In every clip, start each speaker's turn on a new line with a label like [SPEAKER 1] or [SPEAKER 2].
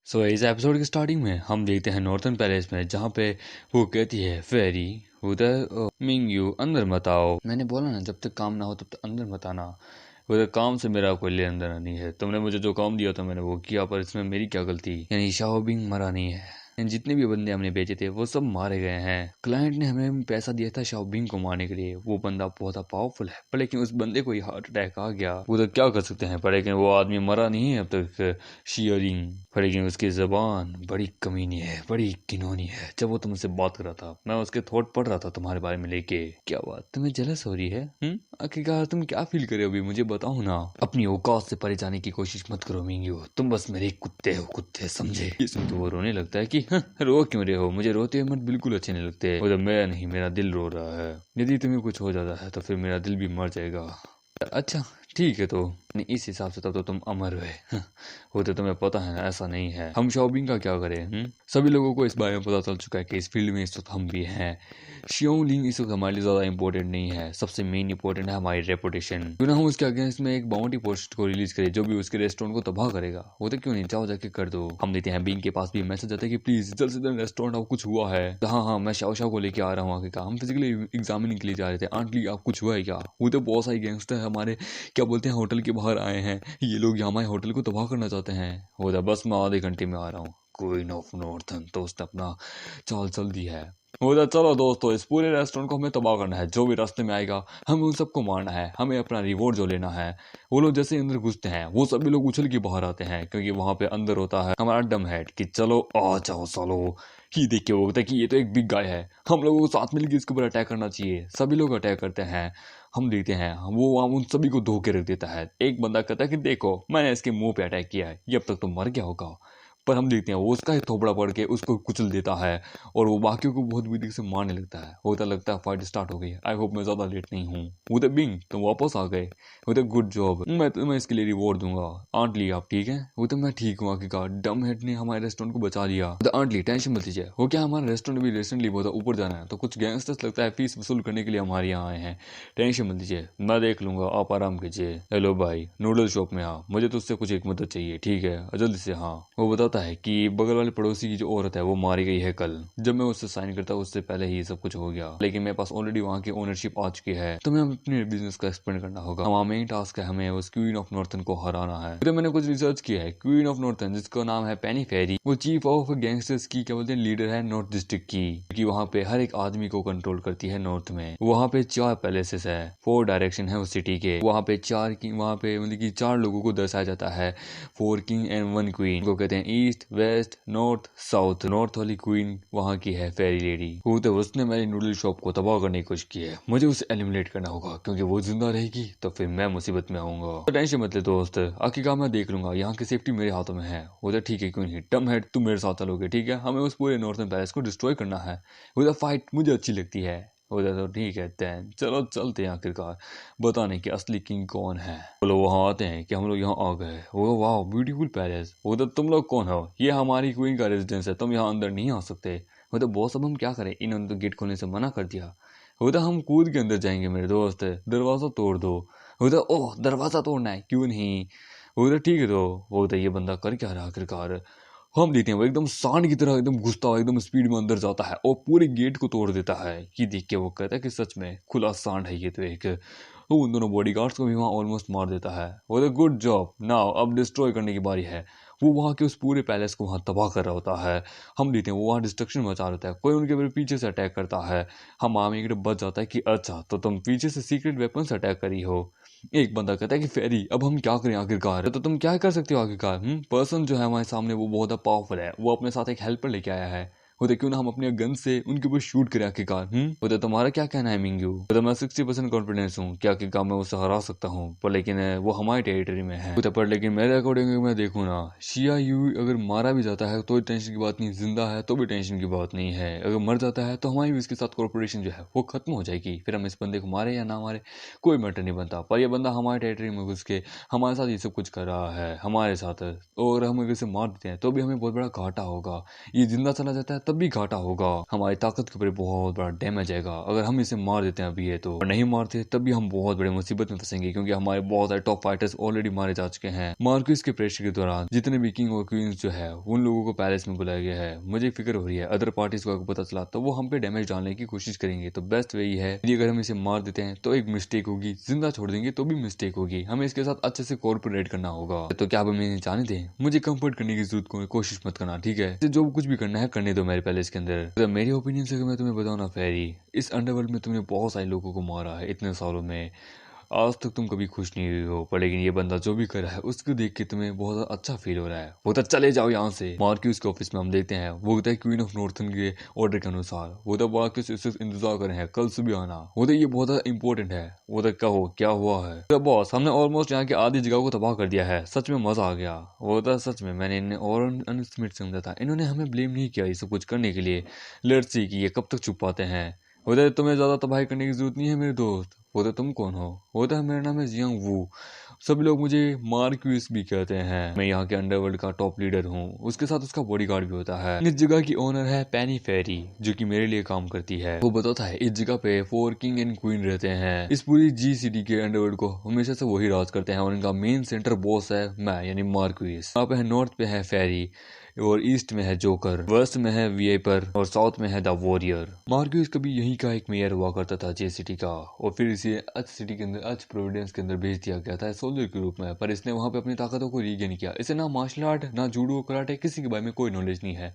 [SPEAKER 1] इस एपिसोड की स्टार्टिंग में हम देखते हैं नॉर्थन पैलेस में, जहाँ पे वो कहती है फेरी उधर मिंगयू अंदर मत आओ। मैंने बोला ना, जब तक काम ना हो तब तक अंदर मत आना। उधर काम से मेरा कोई लेन देन नहीं है। तुमने मुझे जो काम दिया था मैंने वो किया, पर इसमें मेरी क्या गलती। यानी शाओबिंग मरा नहीं है। जितने भी बंदे हमने बेचे थे वो सब मारे गए हैं। क्लाइंट ने हमें पैसा दिया था शाओबिंग को मारने के लिए। वो बंदा बहुत पावरफुल है, पर लेकिन उस बंदे को हार्ट अटैक आ गया। वो तो क्या कर सकते हैं, पर लेकिन वो आदमी मरा नहीं है अब तक। शियरिंग, पर लेकिन उसकी जबान बड़ी कमीनी है, बड़ी घिनौनी है। जब वो तुमसे बात कर रहा था मैं उसके थॉट पढ़ रहा था तुम्हारे बारे में लेके। क्या बात, तुम्हें जलस हो रही है? आखिरकार तुम क्या फील कर रहे हो अभी, मुझे बताओ ना। अपनी औकात से परे जाने की कोशिश मत करो मिंग्यू, तुम बस मेरे कुत्ते हो, कुत्ते समझे। ये सुन के वो रोने लगता है कि रो क्यों रहे हो, मुझे रोते हुए मत बिल्कुल अच्छे नहीं लगते। वो तो मैं नहीं, मेरा दिल रो रहा है। यदि तुम्हें कुछ हो जाता है तो फिर मेरा दिल भी मर जाएगा। अच्छा ठीक है, तो इस हिसाब से तो तुम अमर हुए। वो तो तुम्हें पता है ना ऐसा नहीं है। हम शॉपिंग का क्या करें? सभी लोगों को इस बारे में पता चल चुका है कि इस फील्ड में इस वक्त हम भी हैं। शियोलिंग इस वक्त हमारे लिए ज्यादा इंपॉर्टेंट नहीं है। सबसे मेन इंपॉर्टेंट है हमारी रेपुटेशन। क्यों ना हम उसके अगेंस्ट में एक बाउंटी पोस्ट को रिलीज करें जो भी उसके रेस्टोरेंट को तबाह करेगा। वो तो क्यों नहीं, जाओ जाके कर दो। हम देते हैं बिंग के पास भी मैसेज आता है कि प्लीज जल्द से जल्द रेस्टोरेंट आप कुछ हुआ है। हाँ मैं शाओ शाओ को लेके आ रहा हूँ आगे का। हम फिजिकली एग्जामिनिंग के लिए जा रहे थे। आंटली आप कुछ हुआ है क्या? वो तो बहुत सारे गैंगस्टर हमारे क्या बोलते हैं होटल के बाहर आए हैं। ये लोग यहाँ हमारे होटल को तबाह करना चाहते हैं। हो जाए बस, मैं आधे घंटे में आ रहा हूँ। क्वीन ऑफ नॉर्थन तो उसने अपना चाल चल दी है। हो जाए चलो दोस्तों, इस पूरे रेस्टोरेंट को हमें तबाह करना है। जो भी रास्ते में आएगा हमें उन सबको मारना है। हमें अपना रिवॉर्ड जो लेना है। वो लोग जैसे अंदर घुसते हैं वो सभी लोग उछल के बाहर आते हैं, क्योंकि वहां पे अंदर होता है हमारा डम हेड कि चलो आ जाओ चलो। ही देख के वो होता है कि ये तो एक बिग गाय है, हम लोगों को साथ मिलकर इसके ऊपर अटैक करना चाहिए। सभी लोग अटैक करते हैं। हम देखते हैं वो वहां उन सभी को धो के रख देता है। एक बंदा कहता है कि देखो मैंने इसके मुंह पे अटैक किया है, ये अब तक तो मर गया होगा। पर हम देखते हैं वो उसका ही थोबड़ा पड़ के उसको कुचल देता है और वो बाकियों को बहुत बुरी से मारने लगता है। होता लगता है फाइट स्टार्ट हो गई। आई होप मैं ज्यादा लेट नहीं हूँ। वो तो बिंग तुम वापस आ गए। वो तो गुड जॉब, मैं तुम्हें इसके लिए रिवॉर्ड दूंगा। आंटली आप ठीक है? वो तो मैं ठीक हूँ आखिरकार। डम हेड ने हमारे रेस्टोरेंट को बचा लिया। तो आंटली टेंशन मत लीजिए। वो क्या हमारा रेस्टोरेंट भी रिसेंटली बहुत ऊपर जाना है, तो कुछ गैंगस्टर्स लगता है फीस वसूल करने के लिए हमारे यहाँ आए हैं। टेंशन मत लीजिए, मैं देख लूंगा, आप आराम कीजिए। हेलो भाई, नूडल शॉप में आ, मुझे तुझसे कुछ एक मदद चाहिए, ठीक है? जल्दी से हाँ। वो बताता है कि बगल वाले पड़ोसी की जो औरत है वो मारी गई है कल। जब मैं उससे साइन करता उससे पहले ही सब कुछ हो गया, लेकिन मेरे पास ऑलरेडी वहाँ की ओनरशिप आ चुकी है। तो हमें अपने बिजनेस का एक्सपेंड करना होगा। हमारा मेन टास्क है हमें उस क्वीन ऑफ नॉर्थन को हराना है। तो मैंने कुछ रिसर्च किया है। क्वीन ऑफ नॉर्थन जिसका नाम है पेनी फेरी, वो चीफ ऑफ गैंगस्टर्स की क्या बोलते हैं लीडर है नॉर्थ डिस्ट्रिक्ट की, कि वहाँ पे हर एक आदमी को कंट्रोल करती है नॉर्थ में। वहाँ पे 4 पैलेसेस है, 4 डायरेक्शन है उस सिटी के। वहाँ पे 4 किंग, वहाँ पे मतलब कि 4 लोगों को दर्शाया जाता है, 4 किंग एंड 1 क्वीन को कहते हैं। East, west, north, south. North वाली क्वीन वहाँ की है फेरी लेडी। वो तो उसने मेरी नूडल शॉप को तबाह करने की कोशिश की है। मुझे उसे एलिमिनेट करना होगा, क्योंकि वो जिंदा रहेगी तो फिर मैं मुसीबत में आऊंगा। तो टेंशन मत ले दोस्त, आखिरकार मैं देख लूंगा। यहाँ की सेफ्टी मेरे हाथों में है। वो तो ठीक है, क्यों नहीं। टम हेड तुम मेरे साथ चलोगे, ठीक है? हमें उस पूरे नॉर्थन पैलेस को डिस्ट्रॉय करना है। वो तो फाइट मुझे अच्छी लगती है। उधर तो ठीक है दैन, चलो चलते हैं आखिरकार बताने कि असली किंग कौन है। वो लोग वहाँ आते हैं कि हम लोग यहाँ आ गए। वो वाह ब्यूटीफुल पैलेस। उधर तुम लोग कौन हो? ये हमारी क्वीन का रेजिडेंस है, तुम यहाँ अंदर नहीं आ सकते। वो तो बॉस अब हम क्या करें, इन्होंने तो गेट खोलने से मना कर दिया। वो तो हम कूद के अंदर जाएंगे मेरे दोस्त, दरवाजा तोड़ दो। वो तो ओह दरवाजा तोड़ना है, क्यों नहीं। वो तो ठीक है। तो वो तो ये बंदा कर क्या रहा आखिरकार। हम देखते हैं वो एकदम सांड की तरह एकदम घुसता हुआ एकदम स्पीड में अंदर जाता है और पूरे गेट को तोड़ देता है। ये देख के वो कहता है कि सच में खुला सांड है ये तो एक। तो उन दोनों बॉडीगार्ड्स को भी वहां ऑलमोस्ट मार देता है। वो तो गुड जॉब, नाउ अब डिस्ट्रॉय करने की बारी है। वो वहाँ के उस पूरे पैलेस को वहाँ तबाह कर रहा होता है। हम देखते हैं वो वहाँ डिस्ट्रक्शन मचा रहा होता है। कोई उनके पीछे से अटैक करता है। हम आम एक बच जाता है कि अच्छा तो तुम पीछे से सीक्रेट वेपन से अटैक करी हो। एक बंदा कहता है कि फेरी अब हम क्या करें आखिरकार। तो तुम क्या कर सकते हो आखिरकार। पर्सन जो है हमारे सामने वो बहुत पावरफुल है। वो अपने साथ एक हेल्पर लेके आया है। होते क्यों ना हम अपने गन से उनके ऊपर शूट करें आखिरकार। होते तुम्हारा क्या कहना है मिंगू? तो मैं 60% कॉन्फिडेंस हूँ कि आखिरकार मैं उससे हरा सकता हूँ, पर लेकिन वो हमारी टेरिटरी में है। होते पर लेकिन मेरे अकॉर्डिंग मैं देखूँ ना, शिया यू अगर मारा भी जाता है तो टेंशन की बात नहीं, जिंदा है तो भी टेंशन की बात नहीं है। अगर मर जाता है तो हमारी भी इसके साथ कॉर्पोरेशन जो है वो खत्म हो जाएगी। फिर हम इस बंदे को मारे या ना मारे कोई मैटर नहीं बनता। पर यह बंदा हमारे टेरिटरी में घुस के हमारे साथ ये सब कुछ कर रहा है हमारे साथ, और हम अगर इसे मार देते हैं तो भी हमें बहुत बड़ा घाटा होगा। ये जिंदा चला जाता है तब भी घाटा होगा, हमारी ताकत के ऊपर बहुत बड़ा डैमेज आएगा अगर हम इसे मार देते हैं अभी, ये तो, और नहीं मारते तब भी हम बहुत बड़ी मुसीबत में फंसेंगे, क्योंकि हमारे बहुत सारे टॉप फाइटर्स ऑलरेडी मारे जा चुके हैं। मार्क्यूस के प्रेशर के दौरान जितने भी किंग और क्वींस जो है उन लोगों को पैलेस में बुलाया गया है। मुझे फिक्र हो रही है अदर पार्टीज को अगर पता चला तो वो हम पे डैमेज डालने की कोशिश करेंगे, तो बेस्ट वे है कि अगर हम इसे मार देते हैं तो एक मिस्टेक होगी, जिंदा छोड़ देंगे तो भी मिस्टेक होगी, हमें इसके साथ अच्छे से कोऑपरेट करना होगा। तो क्या आप हमें जाने दें, मुझे कंफर्ट करने की जरूरत को कोशिश मत करना, ठीक है? जो कुछ भी करना है करने दो मेरे पैलेस के अंदर। तो मेरी ओपिनियन से अगर मैं तुम्हें बताऊं ना फेरी, इस अंडरवर्ल्ड में तुमने बहुत सारे लोगों को मारा है इतने सालों में, आज तक तुम कभी खुश नहीं हुई हो, पर लेकिन ये बंदा जो भी कर रहा है उसको देख के तुम्हें बहुत अच्छा फील हो रहा है। वो तो चले जाओ यहाँ से। मार्क्यूस के ऑफिस में हम देखते हैं वो होता है क्वीन ऑफ नॉर्थन के ऑर्डर के अनुसार, वो तो मार्क्यूस इससे इंतजार कर रहे हैं कल सुबह आना, वो तो ये बहुत इंपॉर्टेंट है। वो तो कहो क्या हुआ है? तो बॉस हमने ऑलमोस्ट यहाँ की आधी जगह को तबाह कर दिया है, सच में मजा आ गया। वो तो सच में मैंने इन्हें और अनएस्टिमेट समझा था, इन्होंने हमें ब्लेम नहीं किया ये सब कुछ करने के लिए। लेट्स सी कि ये कब तक छुप पाते हैं। उधर तुम्हें ज्यादा तबाही करने की जरूरत नहीं है मेरे दोस्त। वो तो तुम कौन हो? वो तो मेरा नाम है जियांग वू, सब लोग मुझे मार्क्यूस भी कहते हैं। मैं यहाँ के अंडरवर्ल्ड का टॉप लीडर हूँ, उसके साथ उसका बॉडीगार्ड भी होता है। इस जगह की ओनर है पेनी फेरी, जो कि मेरे लिए काम करती है। वो बताता है इस जगह पे 4 किंग एंड क्वीन रहते हैं। इस पूरी जी सिटी के अंडरवर्ल्ड को हमेशा से वही राज करते हैं, और इनका मेन सेंटर बॉस है मैं, यानी मार्क्यूस। यहाँ पे है नॉर्थ पे है फेरी, और ईस्ट में है जोकर, वेस्ट में है वीएपर, और साउथ में है द वॉरियर। मार्क्यूस कभी यहीं का एक मेयर हुआ करता था जे सिटी का, और फिर इसे अच सिटी के अंदर, अच प्रोविडेंस के अंदर भेज दिया गया था सोल्जर के रूप में, पर इसने वहां पे अपनी ताकतों को रीगेन किया। इसे ना मार्शल आर्ट, ना जूडो, कराटे, किसी के बारे में कोई नॉलेज नहीं है,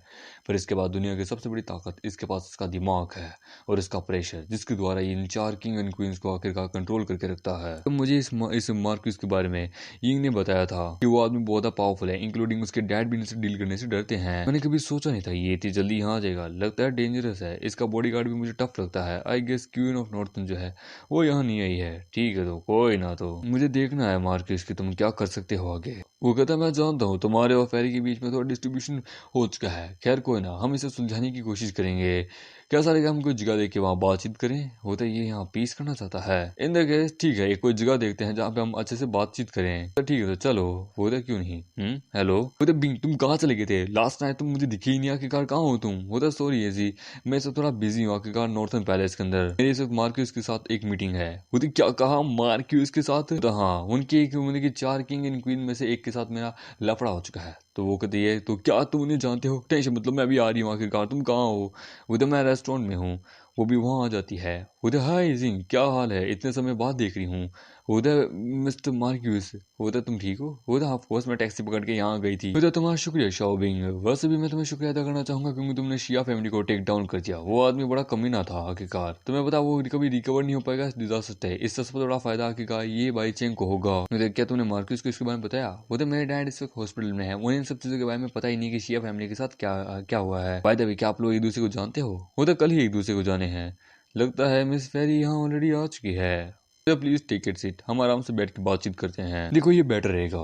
[SPEAKER 1] पर इसके बाद दुनिया की सबसे बड़ी ताकत इसके पास इसका दिमाग है और इसका प्रेशर, जिसके द्वारा ये इन 4 किंग एंड क्वींस को आखिरकार कंट्रोल करके रखता है। तो मुझे इस मार्क्यूस के बारे में यिंग ने बताया था कि वो आदमी बहुत पावरफुल है, इंक्लूडिंग उसके डैड भी इनसे डील करने से डरते हैं। मैंने कभी सोचा नहीं था ये इतनी जल्दी यहाँ आ जाएगा, लगता है डेंजरस है। इसका बॉडीगार्ड भी मुझे टफ लगता है। I guess queen of northern जो है वो यहाँ नहीं आई है। ठीक है तो कोई ना, तो मुझे देखना है मार्क्यूस की तुम क्या कर सकते हो आगे। वो कहता है मैं जानता हूँ तुम्हारे और फेरी के बीच में थोड़ा डिस्ट्रीब्यूशन हो चुका है, खैर कोई ना, हम इसे सुलझाने की कोशिश करेंगे। कैसा रहेगा हम कोई जगह देख के वहाँ बातचीत करें? होता ये यहाँ पीस करना चाहता है। इन द केस ठीक है, एक कोई जगह देखते हैं जहाँ पे हम अच्छे से बातचीत करें। तो ठीक है तो चलो। होता क्यों नहीं? हेलो होता बिंग, तुम कहाँ चले गए थे लास्ट नाइट? तुम मुझे दिखे ही नहीं, आखिरकार कहाँ हो तुम? होता सॉरी ऐसी, मैं सब थोड़ा बिजी हूँ आखिरकार नॉर्थन पैलेस के अंदर, मेरी सिर्फ मार्क्यूस के साथ एक मीटिंग है। होती क्या कहा? मार्क्यूस के साथ? तो हाँ, उनके उनके 4 किंग एंड क्वीन में से एक के साथ मेरा लफड़ा हो चुका है। तो वो कहती है तो क्या तुम उन्हें जानते हो? टेंशन मतलब मैं भी आ रही हूँ, आखिरकार तुम कहाँ हो? उधर मैं रेस्टोरेंट में हूँ। वो भी वहाँ आ जाती है। उधर हाय जिंग, क्या हाल है? इतने समय बाद देख रही हूँ। उधर मिस्टर मार्क्यूस, उधर तुम ठीक हो? उधर ऑफ कोर्स मैं टैक्सी पकड़ के यहाँ गई थी। उधर तुम्हारा शुक्रिया शॉपिंग, वैसे भी मैं तुम्हें शुक्रिया अदा करना चाहूंगा क्योंकि तुमने शिया फैमिली को टेक डाउन कर दिया। वो आदमी बड़ा कमीना था आखिरकार, तुम्हें पता वो कभी रिकवर नहीं हो पाएगा इस डिजास्टर से। इससे सबसे बड़ा फायदा आखिरकार ये बाई चेंग को होगा। क्या तुमने मार्क्यूस को इसके बारे में बताया? वो तो मेरे डैड इस वक्त हॉस्पिटल में है, उन्हें इन सब चीजों के बारे में पता ही नहीं कि शिया फैमिली के साथ क्या क्या हुआ है। बाय द वे क्या आप लोग एक दूसरे को जानते हो? वो तो कल ही एक दूसरे को जाने हैं। लगता है मिस फेरी यहाँ ऑलरेडी आ चुकी है। तो प्लीज टेक इट सीट, हम आराम से बैठ के बातचीत करते हैं। देखो ये बेटर रहेगा।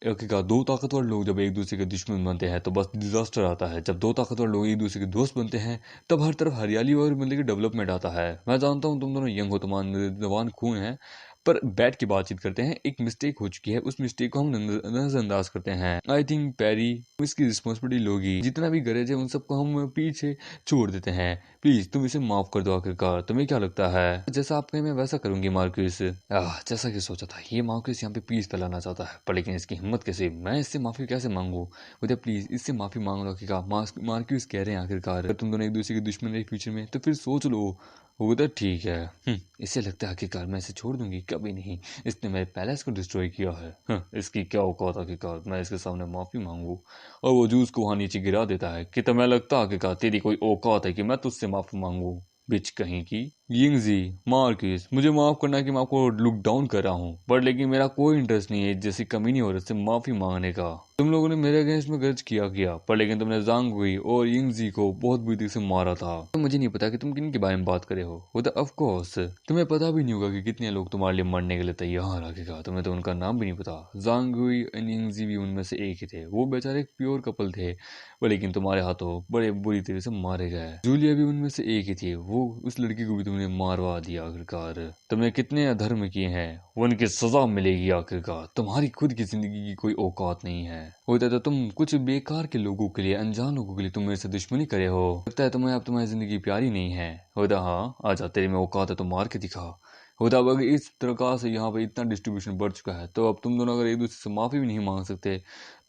[SPEAKER 1] आखिरकार दो ताकतवर लोग जब एक दूसरे के दुश्मन बनते हैं तो बस डिजास्टर आता है। जब दो ताकतवर लोग एक दूसरे के दोस्त बनते हैं तब हर तरफ हरियाली और मतलब की डेवलपमेंट आता है। मैं जानता हूँ तुम दोनों यंग हो, तुम्हारा जवान खून है, पर बैठ के बातचीत करते हैं। एक मिस्टेक हो चुकी है, उस मिस्टेक को हम नजरअंदाज करते हैं। आई थिंक पैरी इसकी रिस्पॉन्सिबिलिटी लोगी, जितना भी गरज है उन सबको हम पीछे छोड़ देते हैं। प्लीज तुम इसे माफ कर दो। आखिरकार तुम्हें क्या लगता है? जैसा आप कहें मैं वैसा करूंगी मार्क्यूस। जैसा कि सोचा था, ये मार्क्यूस यहाँ पे पीस फैलाना चाहता है, पर लेकिन इसकी हिम्मत कैसे? मैं इससे माफी कैसे मांगू? उधर प्लीज इससे माफी मांग लो। आखिरकार मार्क्यूस कह रहे हैं आखिरकार अगर तुम दोनों एक दूसरे के दुश्मन रहे फ्यूचर में तो फिर सोच लो। वो तो ठीक है। इससे लगता है आखिरकार मैं इसे छोड़ दूंगी, कभी नहीं। इसने मेरे पैलेस को डिस्ट्रॉय किया है। इसकी क्या औकात आखिरकार मैं इसके सामने माफी मांगू? और वो जूस को वहां नीचे गिरा देता है कि तुम्हें लगता आखिरकार तेरी कोई औकात है कि मैं तुझसे माफी मांगू? बिच कहीं की। यिंगजी, मार्क्यूस, मुझे माफ करना कि मैं आपको लुक डाउन कर रहा हूँ, पर लेकिन मेरा कोई इंटरेस्ट नहीं है जैसी कमीनी औरत से माफी मांगने का। तुम लोगों ने मेरे अगेंस्ट में गर्ज किया पर लेकिन तुमने जांग हुई और यिंगजी को बहुत बुरी तरह से मारा था। तो मुझे नहीं पता कि तुम किन के बारे में बात करे हो। वो तो ऑफ कोर्स तुम्हें पता भी नहीं होगा कि कितने लोग तुम्हारे लिए मरने के लिए तैयार आखिरकार तुम्हें तो उनका नाम भी नहीं पता। जांग हुई और यिंगजी भी उनमें से एक ही थे। वो बेचारे एक प्योर कपल थे, पर लेकिन तुम्हारे हाथों बड़े बुरी तरह से मारे गए। जूलिया भी उनमें से एक ही थी। वो उस लड़की को भी तुमने तुमने मारवा दिया आखिरकार। तुमने कितने अधर्म किए हैं, उनकी सजा मिलेगी आखिरकार। तुम्हारी खुद की जिंदगी की कोई औकात नहीं है। होता तो तुम कुछ बेकार के लोगों के लिए, अनजान लोगों के लिए तुम मेरे से दुश्मनी करे हो। लगता है तुम्हें अब तुम्हारी जिंदगी प्यारी नहीं है। होता हाँ, आजा तेरे में औकात है तो मार के दिखा। होता अब अगर इस प्रकार से यहाँ पे इतना डिस्ट्रीब्यूशन बढ़ चुका है तो अब तुम दोनों अगर एक दूसरे से माफी भी नहीं मांग सकते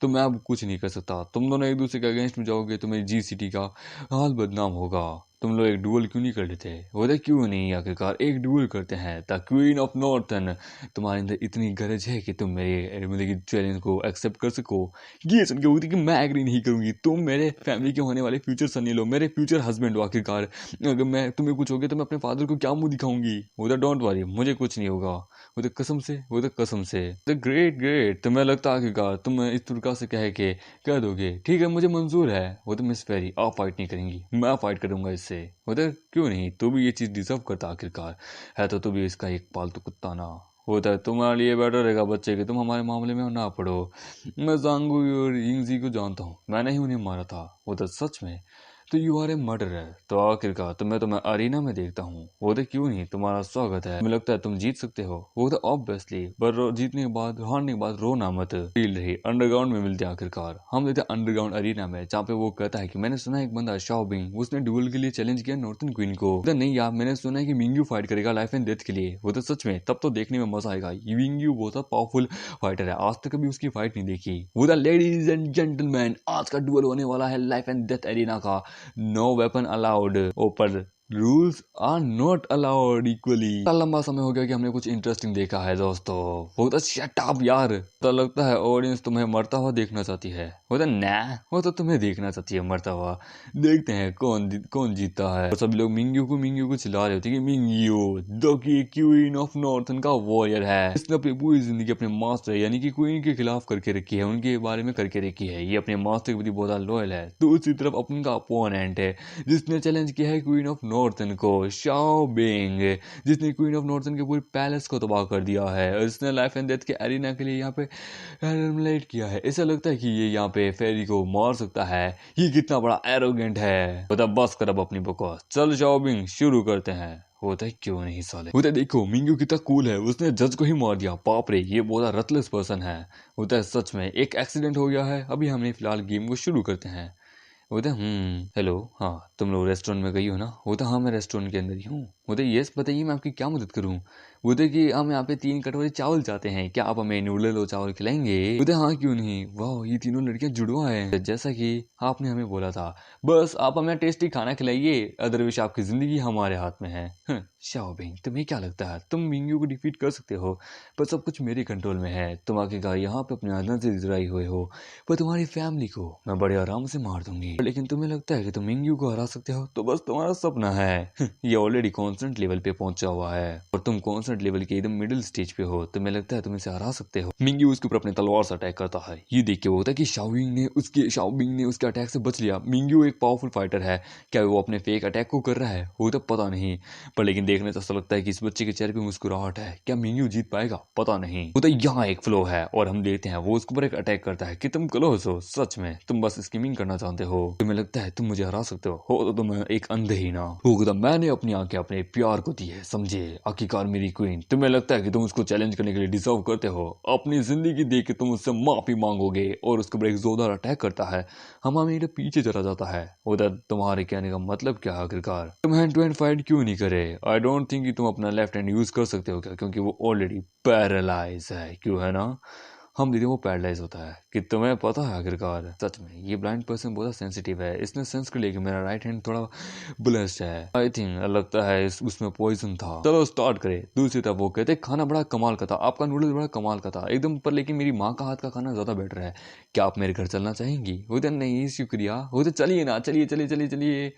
[SPEAKER 1] तो मैं अब कुछ नहीं कर सकता। तुम दोनों एक दूसरे के अगेंस्ट में जाओगे तो मेरी जी सिटी का हाल बदनाम होगा। तुम लोग एक डुअल क्यों नहीं कर लेते? बोले क्यों नहीं, आखिरकार एक डुअल करते हैं। द क्वीन ऑफ नॉर्थन, तुम्हारे अंदर इतनी गरज है कि तुम मेरे मतलब कि चैलेंज को एक्सेप्ट कर सको। ये सुन के होती कि मैं एग्री नहीं करूंगी। तुम मेरे फैमिली के होने वाले फ्यूचर सनी लो, मेरे फ्यूचर हस्बैंड हो आखिरकार। अगर मैं तुम्हें कुछ हो गया तो मैं अपने फादर को क्या मुंह दिखाऊंगी? वो तो डोंट वरी, मुझे कुछ नहीं होगा। वो तो कसम से, वो तो कसम से। तो ग्रेट ग्रेट, तुम्हें लगता आखिरकार तुम इस प्रकार से कह दोगे ठीक है मुझे मंजूर है। वो तो मिस फेरी आप फाइट नहीं करेंगी, मैं फाइट करूंगा इससे। उधर क्यों नहीं, तू भी ये चीज डिजर्व करता आखिरकार है तो तू भी इसका एक पालतू कुत्ता ना होता है। तुम्हारे लिए बेटर रहेगा बच्चे के तुम हमारे मामले में ना पड़ो। मैं जांगू और यिंगजी को जानता हूँ, मैंने ही उन्हें मारा था। वो तो सच में तो यू आर ए मर्डर है। तो आखिरकार तुम्हें अरीना में देखता हूँ। वो तो क्यों नहीं, तुम्हारा स्वागत है। मुझे लगता है तुम जीत सकते हो। वो तो ऑब्वियसली, पर जीतने के बाद, हारने के बाद रोना मत। फील रही अंडरग्राउंड में मिलते हैं आखिरकार। हम देते अंडरग्राउंड अरीना में जहाँ पे वो कहता है कि मैंने सुना है एक बंदा शाओबिंग, उसने डुअल के लिए चैलेंज किया नॉर्थन क्वीन को। तो नहीं यार, मैंने सुना है कि मिंग्यू फाइट करेगा लाइफ एंड डेथ के लिए। वो तो सच में, तब तो देखने में मजा आएगा। मिंग्यू बहुत पावरफुल फाइटर है, आज तक कभी उसकी फाइट नहीं देखी। वो तो लेडीज एंड जेंटलमैन, आज का डुअल होने वाला है लाइफ एंड डेथ एरिना का। नो वेपन अलाउड, ऊपर rules are not allowed equally. लंबा समय हो गया कि हमने कुछ इंटरेस्टिंग देखा है दोस्तों। वो तो शट अप यार। तो लगता है ऑडियंस तुम्हें मरता हुआ देखना चाहती है। वो तो ना, वो तो तुम्हें देखना चाहती है मरता हुआ। देखते हैं कौन जीतता है। और सभी लोग मिंग्यू को चिल्ला रहे होते कि Mingyu the queen of northern का वॉरियर है। इसने अपनी पूरी जिंदगी अपने मास्टर यानी कि क्वीन के खिलाफ करके रखी है, उनके बारे में करके रखी है। ये अपने मास्टर के प्रति बहुत लॉयल है। तो उसी तरफ अपना अपोनेंट है जिसने चैलेंज किया है क्वीन ऑफ नॉर्थन को, शाओ बिंग, जिसने क्वीन ऑफ नॉर्थन के पूरे पैलेस को तबाह कर दिया है और इसने लाइफ एंड डेथ के एरिना के लिए यहाँ पे एलिमिनेट किया है। ऐसा लगता है कि ये यहाँ पे फेरी को मार सकता है। ये कितना बड़ा एरोगेंट है। बता बस कर अब अपनी बकवास, चल शाओ बिंग शुरू करते हैं। होता है क्यों नहीं साले। होता है देखो मिंग्यू कितना कूल है, उसने जज को ही मार दिया। बाप रे, ये बहुत रतलेस पर्सन है। होता है सच में एक एक्सीडेंट हो गया है। अभी हमने फिलहाल गेम को शुरू करते हैं। बोलते हेलो, हाँ तुम लोग रेस्टोरेंट में गई हो ना? बोलते हाँ मैं रेस्टोरेंट के अंदर ही हूँ। बोलते यस बताइए मैं आपकी क्या मदद करूँ? बोलते कि हम यहाँ पे 3 कटोरे चावल चाहते हैं, क्या आप हमें नूडल और चावल खिलाएंगे? बोलते हाँ क्यों नहीं। वाह, ये तीनों लड़कियां जुड़वा हैं जैसा कि आपने हमें बोला था। बस आप हमें टेस्टी खाना खिलाइए, अदरवाइज आपकी जिंदगी हमारे हाथ में है। शाओबिंग, तुम्हें क्या लगता है तुम मिंग्यू को डिफीट कर सकते हो? पर सब कुछ मेरे कंट्रोल में है। तुम आखिरकार यहाँ पे अपने आदत से इजराई हुए हो, पर तुम्हारी फैमिली को मैं बड़े आराम से मार दूंगी। लेकिन तुम्हें लगता है कि तुम मिंग्यू को हरा सकते हो तो बस तुम्हारा सपना है। ये ऑलरेडी कॉन्स्टेंट लेवल पे पहुंचा हुआ है और तुम कॉन्स्टेंट लेवल के एकदम मिडिल स्टेज पे हो। तुम्हें लगता है तुम इसे हरा सकते हो? मिंग्यू उसके ऊपर अपने तलवार से अटैक करता है। ये देख के वो होता है कि शाओबिंग ने उसके अटैक से बच लिया। मिंग्यू एक पावरफुल फाइटर है, क्या वो अपने फेक अटैक को कर रहा है वो तो पता नहीं, पर लेकिन देखने से ऐसा लगता है कि इस बच्चे के चेहरे पे मुस्कुराहट है। क्या मिंग्यू जीत पाएगा? पता नहीं। वो तो यहाँ एक फ्लो है और हम देखते हैं वो उसके ऊपर एक अटैक करता है कि तुम क्लोज हो, सच में तुम बस स्कीमिंग करना चाहते हो। तुम्हें लगता है तुम मुझे हरा सकते हो तो तुम एक अंधे ही ना हो। तो मैंने अपनी आंखें अपने प्यार को दी है, समझे? आखिरकार मेरी क्वीन, तुम्हें लगता है कि तुम उसको चैलेंज करने के लिए डिजर्व करते हो? अपनी जिंदगी देख के तुम उससे माफी मांगोगे और उसके ऊपर एक जोरदार अटैक करता है। हम मेरे पीछे चला जाता है। उधर तुम्हारे कहने का मतलब क्या है? आखिरकार तुम हैंड टू हैंड फाइट क्यों नहीं करे? आई डोंट थिंक कि तुम अपना लेफ्ट हैंड यूज कर सकते हो क्या? क्योंकि वो ऑलरेडी पैरालाइज है, क्यों है ना? हम दीदी वो पैरालाइज होता है कि तुम्हें पता है। आखिरकार सच में ये ब्लाइंड पर्सन बहुत सेंसिटिव है। इसने सेंस कर लिया कि मेरा राइट हैंड थोड़ा ब्लेस्ड है। आई थिंक लगता है उसमें पॉइजन था। चलो स्टार्ट करें। दूसरी तरफ वो कहते खाना बड़ा कमाल का था, आपका नूडल्स बड़ा कमाल का था एकदम, पर लेकिन मेरी माँ का हाथ का खाना ज्यादा बेटर है। क्या आप मेरे घर चलना चाहेंगी? वो तो नहीं शुक्रिया। वो तो चलिए ना, चलिए चलिए चलिए चलिए।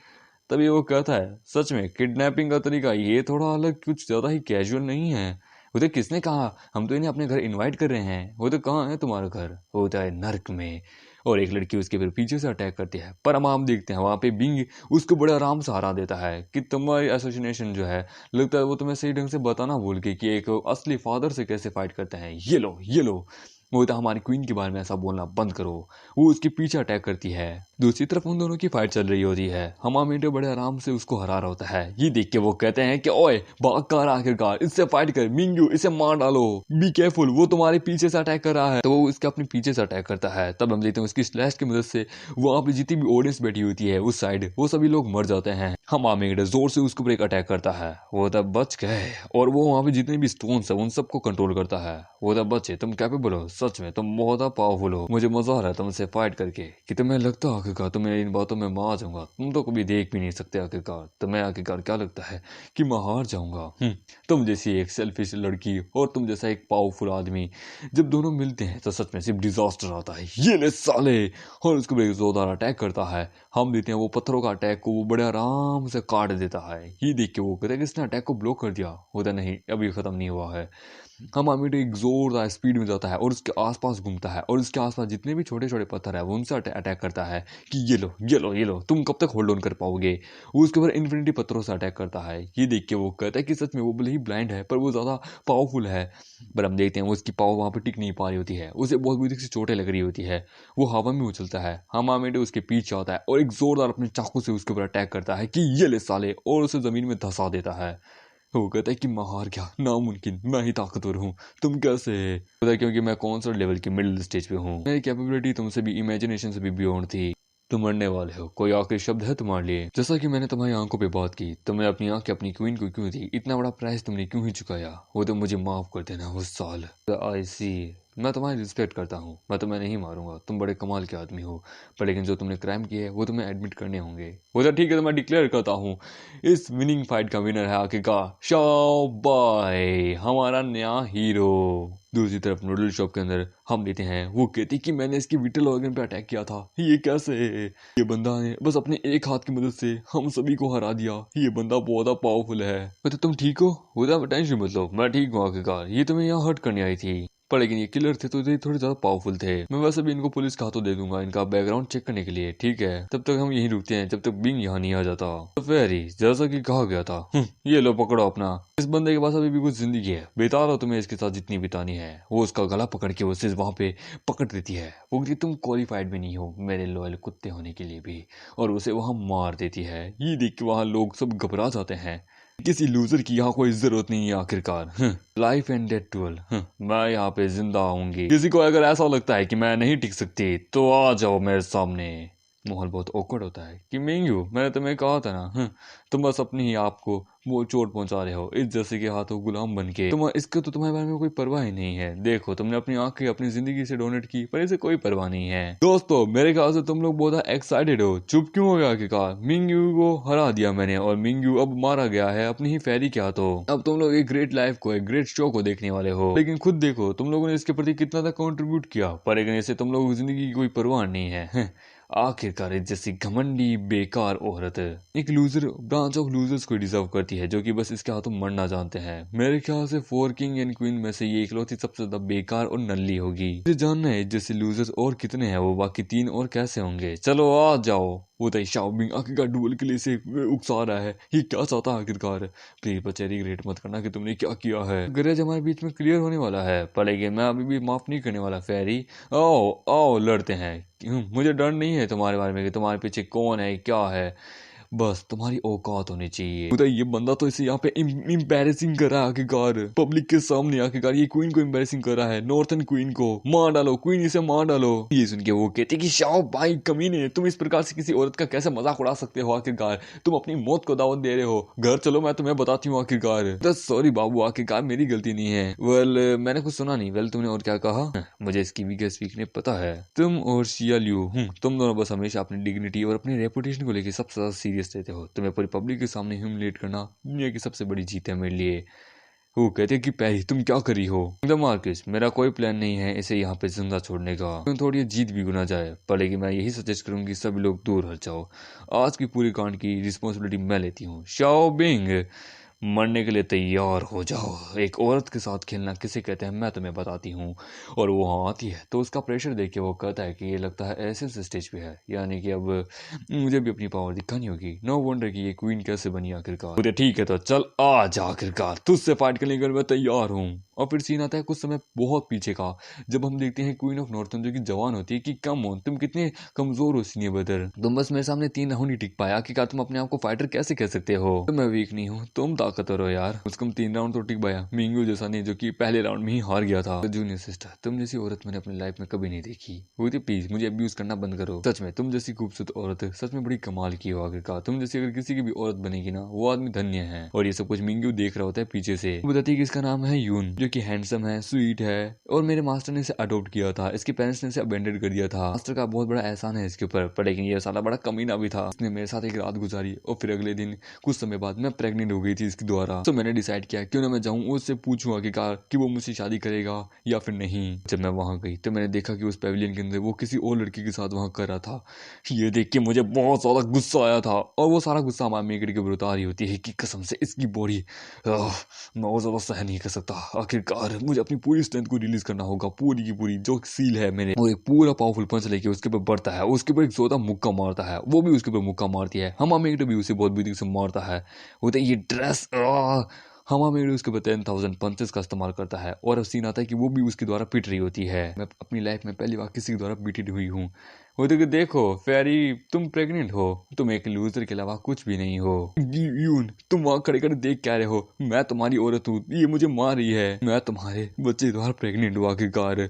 [SPEAKER 1] तभी वो कहता है सच में किडनैपिंग का तरीका ये थोड़ा अलग, कुछ ज्यादा ही कैजुअल नहीं है। वो तो किसने कहा? हम तो इन्हें अपने घर इनवाइट कर रहे हैं। वो तो कहाँ है तुम्हारा घर? होता है नर्क में। और एक लड़की उसके फिर पीछे से अटैक करती है, पर हम आप देखते हैं वहां पे बिंग उसको बड़े आराम से हरा देता है कि तुम्हारी एसोसिएशन जो है, लगता है वो तुम्हें सही ढंग से बताना भूल गई कि एक असली फादर से कैसे फाइट करते हैं। ये लो ये लो। वो तो हमारी क्वीन के बारे में ऐसा बोलना बंद करो। वो उसके पीछे अटैक करती है। दूसरी तरफ उन दोनों की फाइट चल रही होती है। हमामीडो बड़े आराम से उसको हरा रहा होता है। ये देख के वो कहते हैं कि ओए भाग कर आखिरकार, इससे फाइट कर मिंग्यू, इसे मार डालो, बी केयरफुल, वो तुम्हारे पीछे से अटैक कर रहा है। तो वो इसके अपने पीछे से अटैक करता है। तब हम देखते हैं उसकी स्लैश की मदद से वहां पे जितनी भी ऑडियंस बैठी होती है उस साइड, वो सभी लोग मर जाते हैं। हमामीडो जोर से उसके ऊपर एक अटैक करता है। वो तब बच गए और वो वहां पे जितने भी स्टोन्स है उन सबको कंट्रोल करता है। वो तब बचे, तुम कैपेबल हो, सच में तुम बहुत पावरफुल हो। मुझे मजा आ रहा है तुमसे फाइट करके कि तुम्हें लगता है आखिरकार तुम्हें इन बातों में मार जाऊंगा। तुम तो कभी देख भी नहीं सकते आखिरकार। तुम्हें आखिरकार क्या लगता है कि मैं हार जाऊंगा? तुम जैसी एक सेल्फिश लड़की और तुम जैसा एक पावरफुल आदमी जब दोनों मिलते हैं तो सच में सिर्फ डिजास्टर आता है। ये ले साले, और उसके ऊपर एक जोरदार अटैक करता है। हम देखते हैं वो पत्थरों का अटैक को वो बड़े आराम से काट देता है। ये देख के वो कहता है कि इसने अटैक को ब्लॉक कर दिया। होता नहीं, अभी खत्म नहीं हुआ है। हमामीडो एक जोरदार स्पीड में जाता है और उसके आसपास घूमता है और उसके आसपास जितने भी छोटे छोटे पत्थर है वो उनसे अटैक करता है कि ये लो ये लो ये लो, तुम कब तक होल्ड ऑन कर पाओगे। वो उसके ऊपर इन्फिनिटी पत्थरों से अटैक करता है। ये देख के वो कहता है कि सच में वो भले ही ब्लाइंड है पर वो ज्यादा पावरफुल है। पर हम देखते हैं वो उसकी पावर वहां पर टिक नहीं पा रही होती है। उसे बहुत बुरी से चोटें लग रही होती है। वो हवा में उछलता है। हमामीडो उसके पीछे आता है और एक जोरदार अपने चाकू से उसके ऊपर अटैक करता है कि ये ले साले, और उसे जमीन में धंसा देता है। वो कहता है कि मैं हार गया, नामुमकिन, मैं ही ताकतवर हूँ, तुम कैसे? पता है क्योंकि मैं कौन सा लेवल की मिडिल स्टेज पे हूँ। मेरी कैपेबिलिटी तुमसे भी, इमेजिनेशन से भी बियॉन्ड थी। तुम मरने वाले हो। कोई आखिरी शब्द है तुम्हारे लिए? जैसा कि मैंने तुम्हारी आंखों पे बात की, तुमने अपनी आंखें अपनी क्वीन को क्यों दी? इतना बड़ा प्राइस तुमने क्यों ही चुकाया? वो तो मुझे माफ कर देना उस साल। आई सी, मैं तुम्हारी रिस्पेक्ट करता हूँ, मैं तुम्हें नहीं मारूंगा, तुम बड़े कमाल के आदमी हो, पर लेकिन जो तुमने क्राइम किए है वो तुम्हें एडमिट करने होंगे। वो तो ठीक है, तो मैं डिक्लेयर करता हूँ इस विनिंग फाइट का विनर है आखिरकार शाओबाई, हमारा नया हीरो। दूसरी तरफ नूडल शॉप के अंदर हम लेते हैं वो कहती कि मैंने इसके विटल ऑर्गन पे अटैक किया था। ये कैसे? ये बंदा ने बस अपने एक हाथ की मदद से हम सभी को हरा दिया। ये बंदा बहुत पावरफुल है। तो तुम ठीक हो? वो टेंशन मत लो, मैं ठीक हूँ आखिरकार। ये तुम्हें यहाँ हर्ट करने आई थी, पर लेकिन ये किलर थे तो ये थोड़े ज्यादा पावरफुल थे। मैं वैसे भी इनको पुलिस का हाथों दे दूंगा इनका बैकग्राउंड चेक करने के लिए, ठीक है? तब तक हम यहीं रुकते हैं जब तक बिंग यहाँ नहीं आ जाता। तो फेरी जैसा कि कहा गया था, ये लो पकड़ो अपना। इस बंदे के पास अभी भी कुछ जिंदगी है, बेता रहो तुम्हें इसके साथ जितनी बितानी है। वो उसका गला पकड़ के उसे वहां पे पकड़ देती है। वो कहती तुम क्वालिफाइड भी नहीं हो मेरे लॉयल कुत्ते होने के लिए भी, और उसे वहां मार देती है। ये देख के वहां लोग सब घबरा जाते हैं। किसी लूजर की यहाँ कोई जरूरत नहीं है आखिरकार। लाइफ एंड डेथ डुअल, मैं यहाँ पे जिंदा आऊंगी। किसी को अगर ऐसा लगता है कि मैं नहीं टिक सकती तो आ जाओ मेरे सामने। माहौल बहुत awkward होता है कि मिंगू, मैंने तुम्हें कहा था ना, तुम बस अपनी ही आप को वो चोट पहुंचा रहे हो, इस जैसे के हाथों गुलाम बन के। तुम इसके तो तुम्हारे बारे में कोई परवाह ही नहीं है। देखो तुमने अपनी आंखें अपनी जिंदगी से डोनेट की पर इसे कोई परवाह नहीं है। दोस्तों मेरे ख्याल से तुम लोग बहुत एक्साइटेड हो। चुप क्यों हो गया आखिरकार? मिंगू को हरा दिया मैंने और मिंगू अब मारा गया है अपनी ही फेरी के हाथों। अब तुम लोग एक ग्रेट लाइफ को, एक ग्रेट शो को देखने वाले हो। लेकिन खुद देखो तुम लोगों ने इसके प्रति कितना तक कंट्रीब्यूट किया, पर लेकिन इसे तुम लोगों की जिंदगी की कोई परवाह नहीं है। आखिरकार जैसी घमंडी बेकार औरत एक लूजर, ब्रांच ऑफ लूजर्स को डिजर्व करती है जो कि बस इसके हाथों मरना जानते हैं। मेरे ख्याल से 4 किंग एंड क्वीन में से ये इकलौती सबसे ज्यादा बेकार और नल्ली होगी। मुझे जानना है जैसे लूजर्स और कितने हैं, वो बाकी 3 और कैसे होंगे। चलो आ जाओ। वो तो शाओबिंग आखिरकार डुअल के लिए से उकसा रहा है। ये क्या चाहता है आखिरकार? प्लीज बचेरी ग्रेट मत करना कि तुमने क्या किया है। गरज हमारे बीच में क्लियर होने वाला है, पर लेकिन मैं अभी भी माफ नहीं करने वाला फेरी। आओ आओ लड़ते हैं। मुझे डर नहीं है तुम्हारे बारे में कि तुम्हारे पीछे कौन है क्या है, बस तुम्हारी औकात होनी चाहिए। तो ये बंदा तो इसे यहाँ पे इम्पेरेसिंग कर रहा है आखिरकार, पब्लिक के सामने आखिरकार ये क्वीन को इम्पेरेसिंग कर रहा है, नॉर्थन क्वीन को। मार डालो क्वीन, इसे मार डालो। ये सुन के वो कहते कि शाओ भाई कमीने, तुम इस प्रकार से किसी औरत का कैसे मजाक उड़ा सकते हो आखिरकार? तुम अपनी मौत को दावत दे रहे हो। घर चलो मैं तुम्हें बताती हूँ आखिरकार। सॉरी बाबू, आखिरकार मेरी गलती नहीं है। वेल मैंने कुछ सुना नहीं। वेल तुमने और क्या कहा? मुझे इसकी वीकेस्ट वीकनेस पता है। तुम और शिया लियू, तुम दोनों बस हमेशा अपनी डिग्निटी और अपनी रेपुटेशन को लेकर सबसे ज्यादा सीरियस रहते हो। तुम्हें पूरी पब्लिक के सामने ह्यूमिलेट करना दुनिया की सबसे बड़ी जीत है मेरे लिए। वो कहते कि पैरी तुम क्या कर रही हो? द मार्किस, मेरा कोई प्लान नहीं है इसे यहाँ पे जिंदा छोड़ने का। तुम थोड़ी जीत भी गुना जाए, पर लेकिन मैं यही सजेस्ट करूंगी सभी लोग दूर हट जाओ। आज की पूरी कांड की रिस्पॉन्सिबिलिटी मैं लेती हूँ। शाओ बिंग, मरने के लिए तैयार हो जाओ। एक औरत के साथ खेलना किसे कहते हैं मैं तुम्हें बताती हूँ। और वो वहाँ आती है तो उसका प्रेशर देख के वो कहता है कि ये लगता है ऐसे स्टेज पे है, यानी कि अब मुझे भी अपनी पावर दिखानी होगी। नो वंडर कि ये क्वीन कैसे बनी आखिरकार। मुझे ठीक है तो चल आ जा आखिरकार, तुझसे फाइट करने के लिए मैं तैयार हूँ। और फिर सीन आता है कुछ समय बहुत पीछे का, जब हम देखते हैं क्वीन ऑफ नॉर्थर्न जो कि जवान होती है कि कम ऑन तुम कितने कमजोर हो सीनियर ब्रदर, तुम बस मेरे सामने 3 राउंड ही टिक पाया, आखिरकार तुम अपने आप को फाइटर कैसे कह सकते हो, तो मैं वीक नहीं हूँ, तुम ताकतवर हो यार, उसको 3 राउंड तो टिक पाया, मिंगू जैसा नहीं जो कि पहले राउंड में ही हार गया था। जूनियर सिस्टर, तुम जैसी औरत मैंने अपनी लाइफ में कभी नहीं देखी, वो प्लीज मुझे अब्यूज करना बंद करो, सच में तुम जैसी खूबसूरत औरत सच में बड़ी कमाल की हो, आखिरकार तुम जैसी अगर किसी की भी औरत बनेगी ना वो आदमी धन्य है। और ये सब कुछ मिंगू देख रहा होता है पीछे से, बताती है कि इसका नाम है यून, जो कि हैंडसम है, स्वीट है, और मेरे मास्टर ने इसे अडॉप्ट किया था, इसके पेरेंट्स ने इसे अबेंडन कर दिया था, मास्टर का बहुत बड़ा एहसान है इसके ऊपर, पर लेकिन ये साला बड़ा कमीना भी था, इसने मेरे साथ एक रात गुजारी और फिर अगले दिन कुछ समय बाद मैं प्रेग्नेंट हो गई थी इसके द्वारा। तो मैंने डिसाइड किया क्यों ना मैं जाऊं उससे पूछूं आखिरकार कि वो मुझसे शादी करेगा या फिर नहीं। जब मैं वहां गई तो मैंने देखा कि उस पेविलियन के अंदर वो किसी और लड़की के साथ वहां कर रहा था। ये देख के मुझे बहुत ज्यादा गुस्सा आया था और वो सारा गुस्सा हमारे मेकड़ के ऊपर उतार रही होती है कि कसम से इसकी बॉडी मैं और ज्यादा सहन नहीं कर सकता, आखिरकार मुझे अपनी पूरी स्ट्रेंथ को रिलीज करना होगा, पूरी की पूरी जो सील है मेरे, वो एक पूरा पावरफुल पंच लेके उसके ऊपर बढ़ता है, उसके ऊपर एक जोरदार मुक्का मारता है, वो भी उसके ऊपर मुक्का मारती है, हम मेकड़ भी उसे बहुत बुरी से मारता है, वो ये ड्रेस हमा मेरे उसके ऊपर 10,000 पंचेस का इस्तेमाल करता है और अब सीन आता है कि वो भी उसके द्वारा पिट रही होती है। मैं अपनी लाइफ में पहली बार किसी के द्वारा बीटेड हुई हूँ। वो तो देखो फेरी तुम प्रेग्नेंट हो, तुम एक लूजर के अलावा कुछ भी नहीं हो। यून तुम वहाँ खड़े खड़े देख क्या रहे हो, मैं तुम्हारी औरत हूँ, ये मुझे मार रही है, मैं तुम्हारे बच्चे द्वारा प्रेग्नेंट हुआ आखिरकार,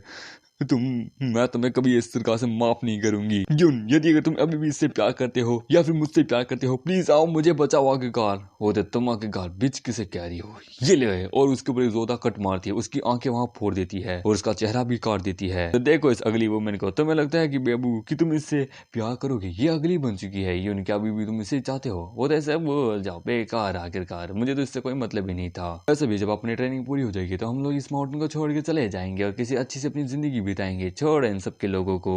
[SPEAKER 1] मैं तुम्हें कभी इस प्रकार से माफ नहीं करूंगी। यून यदि अगर तुम अभी भी इससे प्यार करते हो या फिर मुझसे प्यार करते हो प्लीज आओ मुझे बचाओ आखिरकार। होते तुम आखिरकार बिच किसे कह रही हो, ये ले, और उसके ऊपर जोरदार कट मारती है, उसकी आंखें वहां फोड़ देती है और उसका चेहरा भी काट देती है। तो देखो इस अगली वुमेन को, तुम्हें लगता है कि बेबू कि तुम इससे प्यार करोगे, ये अगली बन चुकी है यून, क्या अभी भी तुम इसे चाहते हो। वो तो ऐसे बोल जाओ बेकार, आखिरकार मुझे तो इससे कोई मतलब ही नहीं था। वैसे भी जब अपनी ट्रेनिंग पूरी हो जाएगी तो हम लोग इस माउंटेन को छोड़ के चले जाएंगे और किसी अच्छी से अपनी जिंदगी बिताएंगे, छोड़ इन सब के लोगों को।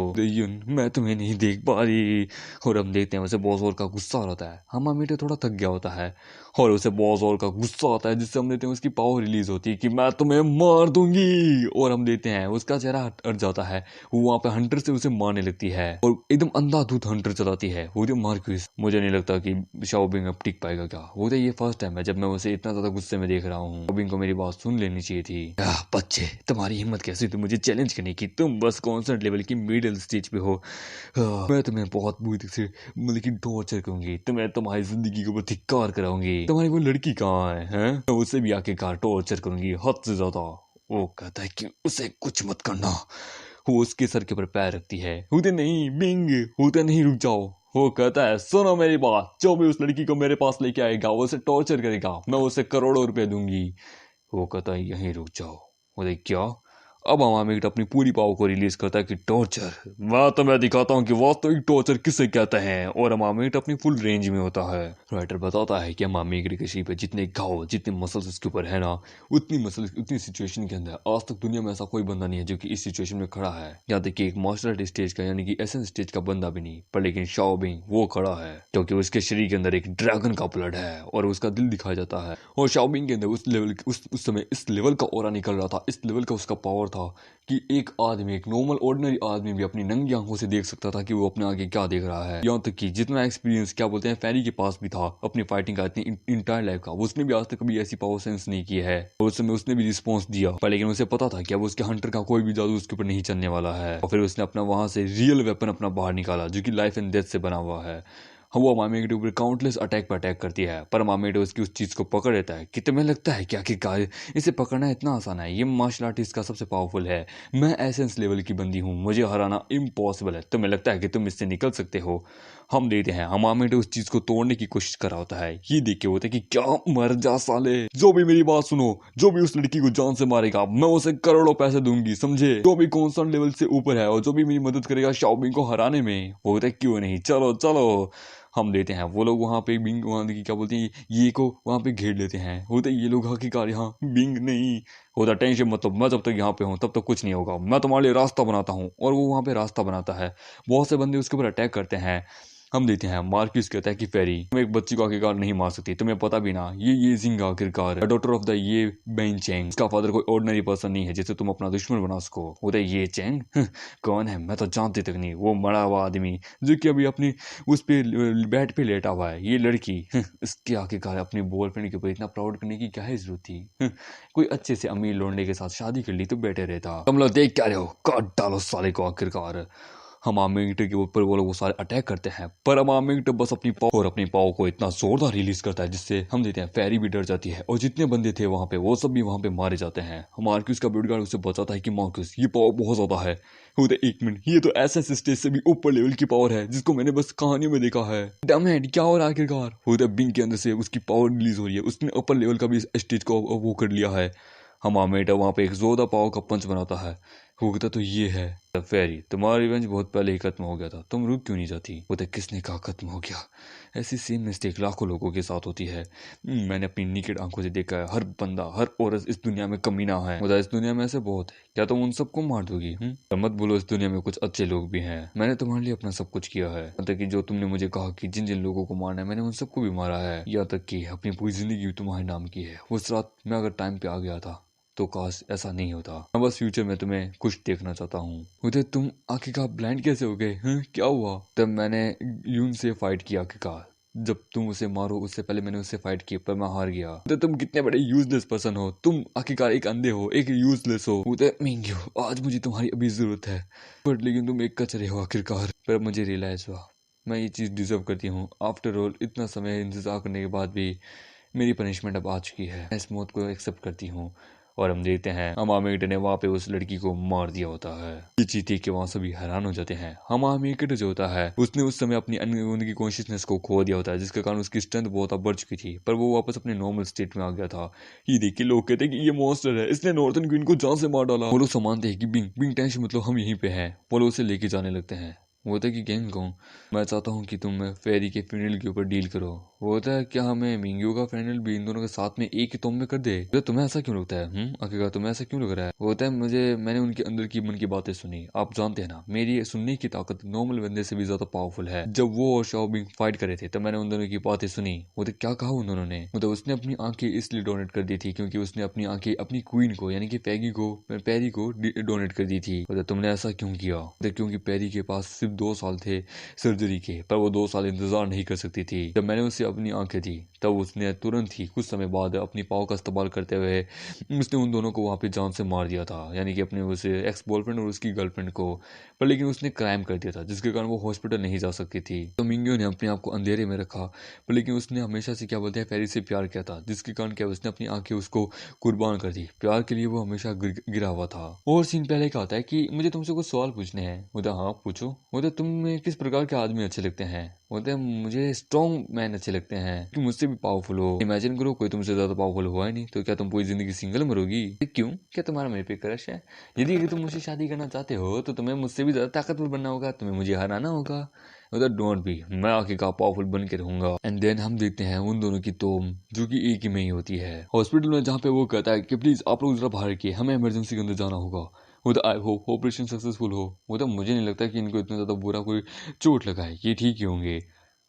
[SPEAKER 1] मैं तुम्हें नहीं देख पा रही। और हम देखते हैं उसे बहुत जोर का गुस्सा होता है, हमा मीटर थोड़ा थक गया होता है और उसे बहुत जोर का गुस्सा आता है, जिससे हम देखते हैं उसकी पावर रिलीज होती है कि मैं तुम्हें मार दूंगी। और हम देखते हैं उसका चेहरा हट जाता है, वो वहां पे हंटर से उसे मारने लगती है और एकदम अंधाधुंध हंटर चलाती है। वो जो मार्क्यूस, मुझे नहीं लगता कि शाओबिंग अब टिक पाएगा क्या। वो तो ये फर्स्ट टाइम है जब मैं उसे इतना ज्यादा गुस्से में देख रहा हूँ। शाओबिंग को मेरी बात सुन लेनी चाहिए थी। बच्चे तुम्हारी हिम्मत कैसे थी मुझे चैलेंज करने की, तुम बस कॉन्स्टेंट लेवल की मिडिल स्टेज पे हो। मैं तुम्हें बहुत बुरी से मतलब कि टॉर्चर करूंगी, तुम्हें तुम्हारी जिंदगी के ऊपर धिक्कार कराऊंगी। तुम्हारी वो लड़की कहाँ है, हैं? मैं उसे भी आके कहा टॉर्चर करूंगी हद से ज्यादा। वो कहता है कि उसे कुछ मत करना। वो उसके सर के ऊपर पैर रखती है। होते नहीं बिंग, होते नहीं, रुक जाओ। वो कहता है सुनो मेरी बात, जो भी उस लड़की को मेरे पास लेके आएगा वो उसे टॉर्चर करेगा, मैं उसे करोड़ों रुपए दूंगी। वो कहता है यहीं रुक जाओ। बोले क्या। अब अमामिट अपनी पूरी पावर को रिलीज करता है कि टॉर्चर, मैं तुम्हें दिखाता हूँ कि वास्तविक टॉर्चर किसे कहते हैं। और अमामिट अपनी फुल रेंज में होता है। राइटर बताता है कि अमामिट के शरीर पे जितने घाव, जितने मसल्स उसके ऊपर है ना, उतनी मसल्स उतनी सिचुएशन के अंदर आज तक दुनिया में ऐसा कोई बंदा नहीं है जो कि इस सिचुएशन में खड़ा है। यहाँ तक कि एक मार्शल आर्ट स्टेज का यानी कि एसेंस स्टेज का बंदा भी नहीं, पर लेकिन शाओबिंग वो खड़ा है क्योंकि उसके शरीर के अंदर एक ड्रैगन का ब्लड है और उसका दिल दिखाया जाता है। और शाओबिंग के अंदर उस लेवल उस समय इस लेवल का ऑरा निकल रहा था, इस लेवल का उसका पावर था कि एक आदमी, एक नॉर्मल ऑर्डिनरी आदमी भी अपनी नंगी आंखों से देख सकता था कि वो अपने आगे क्या देख रहा है। यहाँ तक कि जितना एक्सपीरियंस क्या बोलते हैं फेरी के पास भी था अपनी फाइटिंग का, इतनी इंटायर लाइफ का, उसने भी आज तक कभी ऐसी पावर सेंस नहीं की है। और उस समय उसने भी रिस्पॉन्स दिया, पर लेकिन उसे पता था कि अब उसके हंटर का कोई भी जादू उसके ऊपर नहीं चलने वाला है। और फिर उसने अपना वहां से रियल वेपन अपना बाहर निकाला जो कि लाइफ एंड डेथ से बना हुआ है। वो अमामे के ऊपर काउंटलेस अटैक पर अटैक करती है, पर अमामे उसकी उस चीज को पकड़ लेता है कि तुम्हें लगता है क्या कि इसे पकड़ना इतना आसान है, ये मार्शल आर्टिस्ट का सबसे पावरफुल है, मैं एसेंस लेवल की बंदी हूँ, मुझे हराना इम्पॉसिबल है, तुम्हें लगता है कि तुम इससे निकल सकते हो। हम देखते हैं अमामे उस चीज को तोड़ने की कोशिश कर रहा होता है। ये देख के होता है कि क्या मर जा साले, जो भी मेरी बात सुनो, जो भी उस लड़की को जान से मारेगा मैं उसे करोड़ों पैसे दूंगी, समझे। जो भी कॉन्स्टेंट लेवल से ऊपर है और जो भी मेरी मदद करेगा शाओबिंग को हराने में, वो होता है क्यों नहीं, चलो चलो। हम देते हैं वो लोग वहां पे बिंग, वहां की क्या बोलते हैं, ये को वहां पे घेर लेते हैं। होते ये लोग हकीकार यहाँ बिंग नहीं होता, टेंशन मतलब मैं जब तक यहाँ पे हूँ तब तक कुछ नहीं होगा, मैं तुम्हारे लिए रास्ता बनाता हूँ। और वो वहां पे रास्ता बनाता है, बहुत से बंदे उसके ऊपर अटैक करते हैं। हम देखते हैं मार्क्यूस कहता है कि फेरी तुम एक बच्ची को आखिरकार नहीं मार सकती, तुम्हें पता भी ना ये जिंग आखिरकार डॉटर ऑफ द ये बेन चेंग, इसका फादर कोई ऑर्डिनरी पर्सन नहीं है जिसे तुम अपना दुश्मन बना सको। उधर ये चेंग कौन है, मैं तो जानती तक नहीं। वो मरा हुआ आदमी जो कि अभी अपनी उस पे बेड पे लेटा हुआ है। ये लड़की इसके आखिरकार अपनी बॉयफ्रेंड के ऊपर इतना प्राउड करने की क्या है जरूरत थी। कोई अच्छे से अमीर लौंडे के साथ शादी कर ली तो बेटर रहता। तुम लोग देख क्या रहे हो, काट डालो साले को। आखिरकार हम आर्मिंगटन के ऊपर वो लोग वो सारे अटैक करते हैं, पर हम आर्मिंगटन बस अपनी पाव को इतना जोरदार रिलीज करता है जिससे हम देते हैं फेरी भी डर जाती है और जितने बंदे थे वहां पे वो सब भी वहां पे मारे जाते हैं। हम मार्क्यूस का बॉडीगार्ड उसे बताता है कि मार्क्यूस ये पावर बहुत ज्यादा है। होते एक मिनट, ये तो ऐसा स्टेज से भी ऊपर लेवल की पावर है जिसको मैंने बस कहानियों में देखा है। डैमेट क्या हो रहा है आखिरकार। होते बिंग के अंदर से उसकी पावर रिलीज हो रही है, उसने अपर लेवल का भी स्टेज को वो कर लिया है। हम आमेटा वहां पे एक जोरदार पावर का पंच बनाता है। होता तो ये है फेरी, तुम्हारा रिवेंज बहुत पहले ही खत्म हो गया था, तुम रुक क्यों नहीं जाती। वो तो किसने कहा खत्म हो गया, ऐसी सेम मिस्टेक लाखों लोगों के साथ होती है। मैंने अपनी निकट आंखों से देखा है, हर बंदा हर औरत इस दुनिया में कमीना है। मुझे इस दुनिया में ऐसे बहुत है, क्या तुम उन सबको मार दोगी। मत बोलो इस दुनिया में कुछ अच्छे लोग भी हैं। मैंने तुम्हारे लिए अपना सब कुछ किया है, मतलब कि जो तुमने मुझे कहा कि जिन जिन लोगों को मारना है मैंने उन सबको भी मारा है, यहाँ तक कि अपनी पूरी जिंदगी तुम्हारे नाम की है। उस रात मैं अगर टाइम पे आ गया था तो काश ऐसा नहीं होता। मैं बस फ्यूचर में तुम्हें कुछ देखना चाहता हूँ। उधर तुम आखिरकार ब्लाइंड कैसे हो गए, क्या हुआ। तब मैंने यून से फाइट किया आखिरकार, जब तुम उसे मारो उससे पहले मैंने उससे फाइट की पर मैं हार गया। तो तुम कितने बड़े यूजलेस पर्सन हो, तुम आखिरकार एक अंधे हो, एक यूजलेस हो। उधर मिंग्यू आज मुझे तुम्हारी अभी जरूरत है, बट लेकिन तुम एक कचरे हो आखिरकार। पर मुझे रियलाइज हुआ मैं ये चीज डिजर्व करती हूँ। आफ्टर ऑल इतना समय इंतजार करने के बाद भी मेरी पनिशमेंट अब आ चुकी है, मैं इस मौत को एक्सेप्ट करती हूँ। और हम देखते हैं हमामेट ने वहां पे उस लड़की को मार दिया होता है। ये चीज देख के वहां सभी हैरान हो जाते हैं। हमामेट जो होता है उसने उस समय अपनी उनकी कॉन्शियसनेस को खो दिया होता है, जिसके कारण उसकी स्ट्रेंथ बहुत बढ़ चुकी थी, पर वो वापस अपने नॉर्मल स्टेट में आ गया था। ये देख के लोग कहते हैं कि ये मॉन्स्टर है, इसने नॉर्थन क्वीन को जान से मार डाला। वो लोग समानते हैं कि बिंग बिंग टेंशन मतलब हम यहीं पे हैं। वो लोग उसे लेके जाने लगते हैं। वो होता है कि गैंग कौन, मैं चाहता हूँ कि तुम फेरी के फ्यूनरल के ऊपर डील करो। वो होता है क्या हमें मिंग्यू का फ्यूनरल भी इन दोनों के साथ में एक ही तुम में कर दे। तो तुम्हें ऐसा क्यों लगता है, आखिरकार तुम्हें ऐसा क्यों लग रहा है। वो होता है मैंने उनके अंदर की मन की बातें सुनी। आप जानते हैं ना मेरी सुनने की ताकत नॉर्मल बंदे से भी ज्यादा पावरफुल है। जब वो और शाओ बिंग फाइट कर रहे थे तब मैंने उन दोनों की बातें सुनी। वो तो क्या कहा उन दोनों ने, मतलब उसने अपनी आंखें इसलिए डोनेट कर दी थी क्योंकि उसने अपनी आंखें अपनी क्वीन को यानी कि पैरी को डोनेट कर दी थी। तुमने ऐसा क्यों किया, क्योंकि पैरी के पास सिर्फ 2 साल थे सर्जरी के, पर वो 2 साल इंतजार नहीं कर सकती थी। जब मैंने उसे अपनी आंखें दी तब उसने तुरंत ही कुछ समय बाद अपनी पाव का इस्तेमाल करते हुए उसने उन दोनों को वहां पे जान से मार दिया था, यानी कि अपने उसे एक्स बॉयफ्रेंड और उसकी गर्लफ्रेंड को। पर लेकिन उसने क्राइम कर दिया था जिसके कारण वो हॉस्पिटल नहीं जा सकती थी। तो मिंग्यो ने अपने आप को अंधेरे में रखा, पर लेकिन उसने हमेशा से क्या बोलते हैं फेरी से प्यार किया था, जिसके कारण क्या उसने अपनी आंखें उसको कुर्बान कर दी। प्यार के लिए वो हमेशा गिरा हुआ था। और सीन पहले का आता है कि मुझे तुमसे कुछ सवाल पूछने हैं। बोलता हाँ पूछो। बोलता तुम्हें किस प्रकार के आदमी अच्छे लगते हैं। बोलते हैं मुझे स्ट्रॉन्ग मैन अच्छे लगते हैं कि मुझसे भी पावरफुल हो। इमेजिन करो कोई तुमसे ज्यादा पावरफुल हुआ ही नहीं, तो क्या तुम पूरी जिंदगी सिंगल मरोगी। क्यों, क्या तुम्हारा मेरे पे क्रश है। यदि तुम मुझसे शादी करना चाहते हो तो तुम्हें मुझसे भी ज्यादा ताकतवर बनना होगा, तुम्हें मुझे हराना होगा। डोंट बी, मैं आखिरकार पावरफुल बन के रहूंगा। एंड देन हम देखते हैं उन दोनों की तोम जो कि एक ही में ही होती है हॉस्पिटल में, जहाँ पे वो कहता है कि प्लीज आप लोग जरा बाहर रखिए, हमें इमरजेंसी के अंदर जाना होगा। वो तो आई होप ऑपरेशन सक्सेसफुल हो। वो तो मुझे नहीं लगता कि इनको इतना ज़्यादा बुरा कोई चोट लगा है, ये ठीक ही होंगे।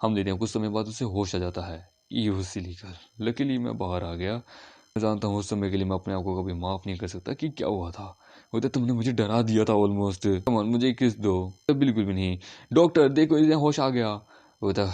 [SPEAKER 1] हम देखते हैं कुछ समय बाद उसे होश आ जाता है। ये से लेकर लकीली मैं बाहर आ गया। मैं जानता हूँ उस समय के लिए मैं अपने आप को कभी माफ़ नहीं कर सकता कि क्या हुआ था। वो तो तुमने मुझे डरा दिया था ऑलमोस्ट। कमान मुझे किस दो। तो बिल्कुल भी नहीं। डॉक्टर देखो इसे होश आ गया। वो था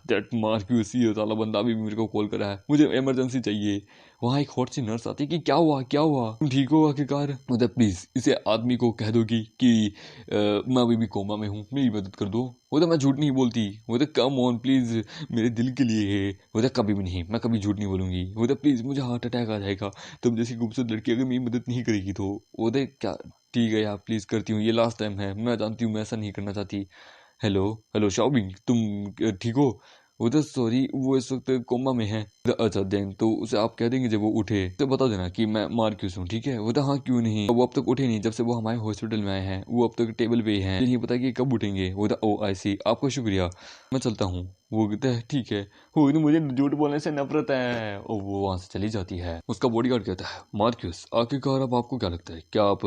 [SPEAKER 1] दैट मार्क्यूस वाला बंदा भी मेरे को कॉल करा है, मुझे इमरजेंसी चाहिए। वहाँ एक हॉट सी नर्स आती है कि क्या हुआ क्या हुआ, तुम ठीक हो आखिरकार। मतलब प्लीज इसे आदमी को कह दोगी कि मैं अभी भी कोमा में हूँ, मेरी मदद कर दो। वो तो मैं झूठ नहीं बोलती। वो तो कम ऑन प्लीज मेरे दिल के लिए है। वो तो कभी भी नहीं, मैं कभी झूठ नहीं बोलूंगी। वो तो प्लीज मुझे हार्ट अटैक आ जाएगा, तुम जैसी खूबसूरत लड़की अगर मेरी मदद नहीं करेगी तो। वो तो क्या ठीक है यार प्लीज करती हूँ, ये लास्ट टाइम है, मैं जानती हूँ मैं ऐसा नहीं करना चाहती। हेलो हेलो शाओबिंग तुम ठीक हो। वो तो सॉरी वो इस वक्त कोमा में है। अच्छा देन तो उसे आप कह देंगे जब वो उठे तो बता देना कि मैं मार्क्यूस हूँ, ठीक है। वो तो हाँ क्यों नहीं, वो अब तक उठे नहीं, जब से वो हमारे हॉस्पिटल में आए हैं वो अब तक टेबल पे ही हैं, नहीं पता कि कब उठेंगे। वो तो ओ आई सी, आपका शुक्रिया, मैं चलता हूँ। वो कहता है ठीक है, वो मुझे झूठ बोलने से नफरत है, और वो वहां से चली जाती है। उसका बॉडीगार्ड कहता है मार्क्यूस आखिरकार अब आपको क्या लगता है, क्या आप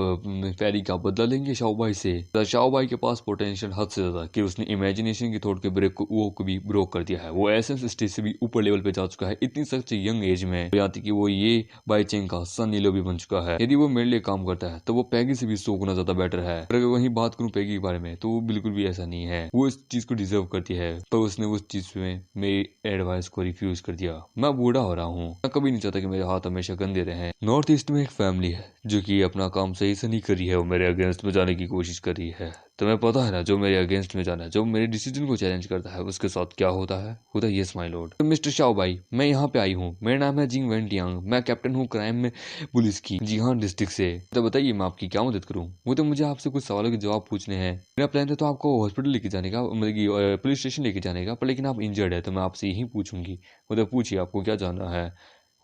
[SPEAKER 1] फेरी का बदला लेंगे शाओ भाई से? शाओ भाई के पास पोटेंशियल हद से ज्यादा कि उसने इमेजिनेशन की थॉट के ब्रेक को वो भी ब्रोक कर दिया है। वो एसेंस स्टेज से भी ऊपर लेवल पे जा चुका है इतनी सच यंग एज में, यहाँ तक कि वो ये बाई चेंग का सन नीलो भी बन चुका है। यदि वो मेरे लिए काम करता है तो वो पैगी से भी 100 गुना ज्यादा बेटर है। अगर वही बात करूं पैगी के बारे में तो वो बिल्कुल भी ऐसा नहीं है। वो इस चीज को डिजर्व करती है, पर उसने उस चीज में मेरी एडवाइस को रिफ्यूज कर दिया। मैं बूढ़ा हो रहा हूँ, मैं कभी नहीं चाहता कि मेरे हाथ हमेशा गंदे रहें। नॉर्थ ईस्ट में एक फैमिली है जो कि अपना काम सही से नहीं कर रही है, वो मेरे अगेंस्ट में जाने की कोशिश कर रही है। तुम्हें पता है ना, जो मेरे अगेंस्ट में जाना है, जो मेरे डिसीजन को चैलेंज करता है, उसके साथ क्या होता है यस माय लॉर्ड। तो मिस्टर शाओ भाई, मैं यहाँ पे आई हूँ, मेरा नाम है जिंग वेंटियांग, मैं कैप्टन हूँ क्राइम में पुलिस की, जी हाँ डिस्ट्रिक्ट से। तो बताइए मैं आपकी क्या मदद करूँ? वो तो मुझे आपसे कुछ सवालों के जवाब पूछने हैं। मेरा प्लान था तो आपको हॉस्पिटल लेके जाने का, मतलब कि पुलिस स्टेशन लेके जाने का, पर लेकिन आप इंजर्ड है तो मैं आपसे यही पूछूंगी। वो तो पूछिए आपको क्या जानना है।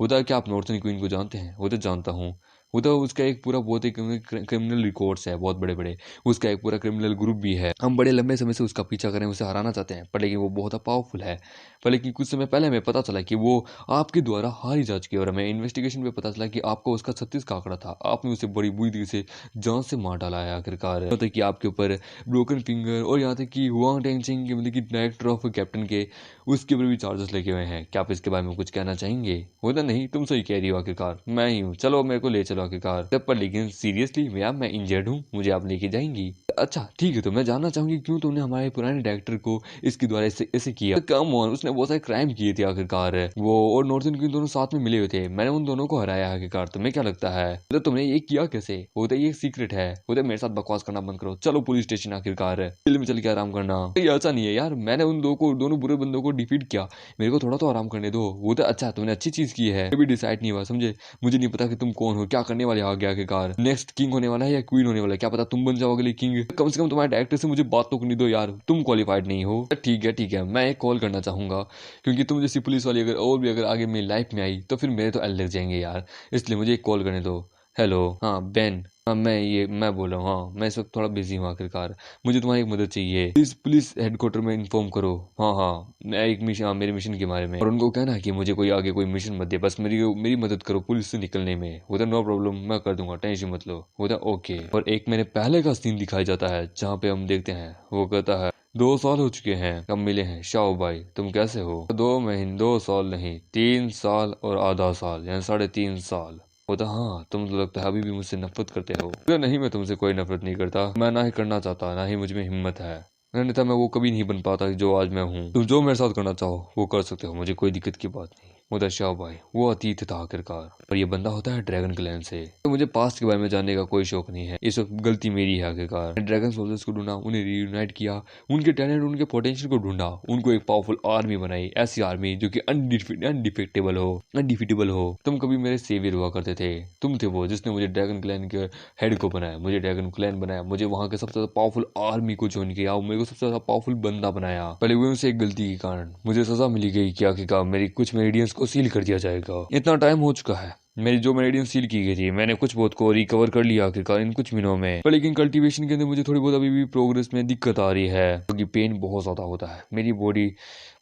[SPEAKER 1] होता क्या आप नॉर्थन क्वीन को जानते हैं? वो तो जानता हूँ। वो तो उसका एक पूरा बहुत ही क्रिमिनल रिकॉर्ड्स है बहुत बड़े बड़े, उसका एक पूरा क्रिमिनल ग्रुप भी है। हम बड़े लंबे समय से उसका पीछा करें, उसे हराना चाहते हैं, पर लेकिन वो बहुत पावरफुल है। पर लेकिन कुछ समय पहले हमें पता चला कि वो आपके द्वारा हारी जा चुकी है, और हमें इन्वेस्टिगेशन में पता चला कि आपका उसका 36 का आंकड़ा था। आपने उसे बड़ी बुरी तरीके से जान से मार डाला है आखिरकार। यहाँ तक कि आपके ऊपर ब्रोकन फिंगर, और यहाँ तक कि हुआंग टेंचिंग के, मतलब कि डायरेक्टर ऑफ कैप्टन के, उसके ऊपर भी चार्जेस लगे हुए हैं। क्या आप इसके बारे में कुछ कहना चाहेंगे? होता नहीं, तुम सही कह रही हो, आखिरकार मैं ही हूँ, चलो मेरे को ले चलो आखिरकार। पर लेकिन सीरियसली भैया मैं इंजर्ड हूँ, मुझे आप लेके जाएंगी? अच्छा ठीक है, तो मैं जानना चाहूंगी क्यों तुमने हमारे पुराने डायरेक्टर को इसके द्वारा ऐसे किया? कम ऑन, उसने बहुत सारे क्राइम किए थे आखिरकार, वो और नॉर्थन क्वीन दोनों साथ में मिले हुए थे, मैंने उन दोनों को हराया आखिरकार। तुम्हें क्या लगता है तो तुमने ये किया कैसे? होता ये सीक्रेट है, होता मेरे साथ बकवास करना बंद करो, चलो पुलिस स्टेशन आखिरकार, दिल्ली में चल के आराम करना। ये ऐसा नहीं है यार, मैंने उन दोनों बुरे बंदों को डिफीट किया, मेरे को थोड़ा तो आराम करने दो। वो तो अच्छा, तुमने अच्छी चीज की है, अभी डिसाइड नहीं हुआ समझे, मुझे नहीं पता कि तुम कौन हो, क्या करने वाले आगे आखिरकार, नेक्स्ट किंग होने वाला है या क्वीन होने वाला है, क्या पता तुम बन जाओगे किंग। कम से कम तुम्हारे डायरेक्टर से मुझे बात तो करनी दो यार, तुम क्वालिफाइड नहीं हो। ठीक है, मैं एक कॉल करना चाहूंगा, क्योंकि तुम जैसी पुलिस वाली अगर और भी अगर आगे मेरी लाइफ में आई तो फिर मेरे तो एल लग जाएंगे यार, इसलिए मुझे एक कॉल करने दो। हेलो, हाँ बेन, हाँ मैं बोल रहा हूँ, हाँ मैं इस वक्त थोड़ा बिजी हूँ आखिरकार, मुझे तुम्हारी एक मदद चाहिए, प्लीज पुलिस हेडक्वार्टर में इन्फॉर्म करो। हाँ मैं एक मिशन, हाँ मेरे मिशन के बारे में, और उनको कहना कि मुझे कोई आगे कोई मिशन मत दे, बस मेरी मदद करो पुलिस से निकलने में। वो तो नो प्रॉब्लम, मैं कर दूंगा, टेंशन मत लो। वो तो ओके। और एक मैंने पहले का सीन दिखाया जाता है जहाँ पे हम देखते हैं वो कहता है 2 साल हो चुके हैं कब मिले हैं शाओ भाई, तुम कैसे हो? 2 महीने, 2 साल नहीं, 3 साल और आधा साल, यानी 3.5 साल। होता हाँ, तुम तो लगता है अभी भी मुझसे नफरत करते हो। तो नहीं, मैं तुमसे कोई नफरत नहीं करता, मैं ना ही करना चाहता, ना ही मुझ में हिम्मत है। अन्यथा मैं वो कभी नहीं बन पाता जो आज मैं हूँ। तुम जो मेरे साथ करना चाहो वो कर सकते हो, मुझे कोई दिक्कत की बात नहीं। उधर शाह भाई वो अतीत था आखिरकार, और ये बंदा होता है ड्रैगन क्लैन से। तो मुझे पास्ट के बारे में जानने का कोई शौक नहीं है, इस वक्त गलती मेरी है आखिरकार। ड्रैगन सोल्जर्स को ढूंढा, उन्हें रीयूनाइट किया, उनके टैलेंट उनके पोटेंशियल को ढूंढा, उनको एक पावरफुल आर्मी बनाई, ऐसी आर्मी जो कि अनडिफिटेबल हो। तुम कभी मेरे सेवियर हुआ करते थे, तुम थे वो जिसने मुझे ड्रैगन क्लैन के हेड को बनाया, मुझे ड्रैगन क्लैन बनाया, मुझे वहां के सबसे ज्यादा पावरफुल आर्मी को ज्वाइन किया, मेरे को सबसे ज्यादा पावरफुल बंदा बनाया। पहले हुए उनसे एक गलती के कारण मुझे सजा मिली गई कि आखिरकार मेरी कुछ मेरिडियंस को सील कर दिया जाएगा। इतना टाइम हो चुका है, मेरी जो मेरिडियन सील की गई थी मैंने कुछ बहुत को रिकवर कर लिया आखिरकार इन कुछ महीनों में, पर लेकिन कल्टीवेशन के अंदर मुझे थोड़ी बहुत अभी भी प्रोग्रेस में दिक्कत आ रही है, क्योंकि पेन बहुत ज्यादा होता है, मेरी बॉडी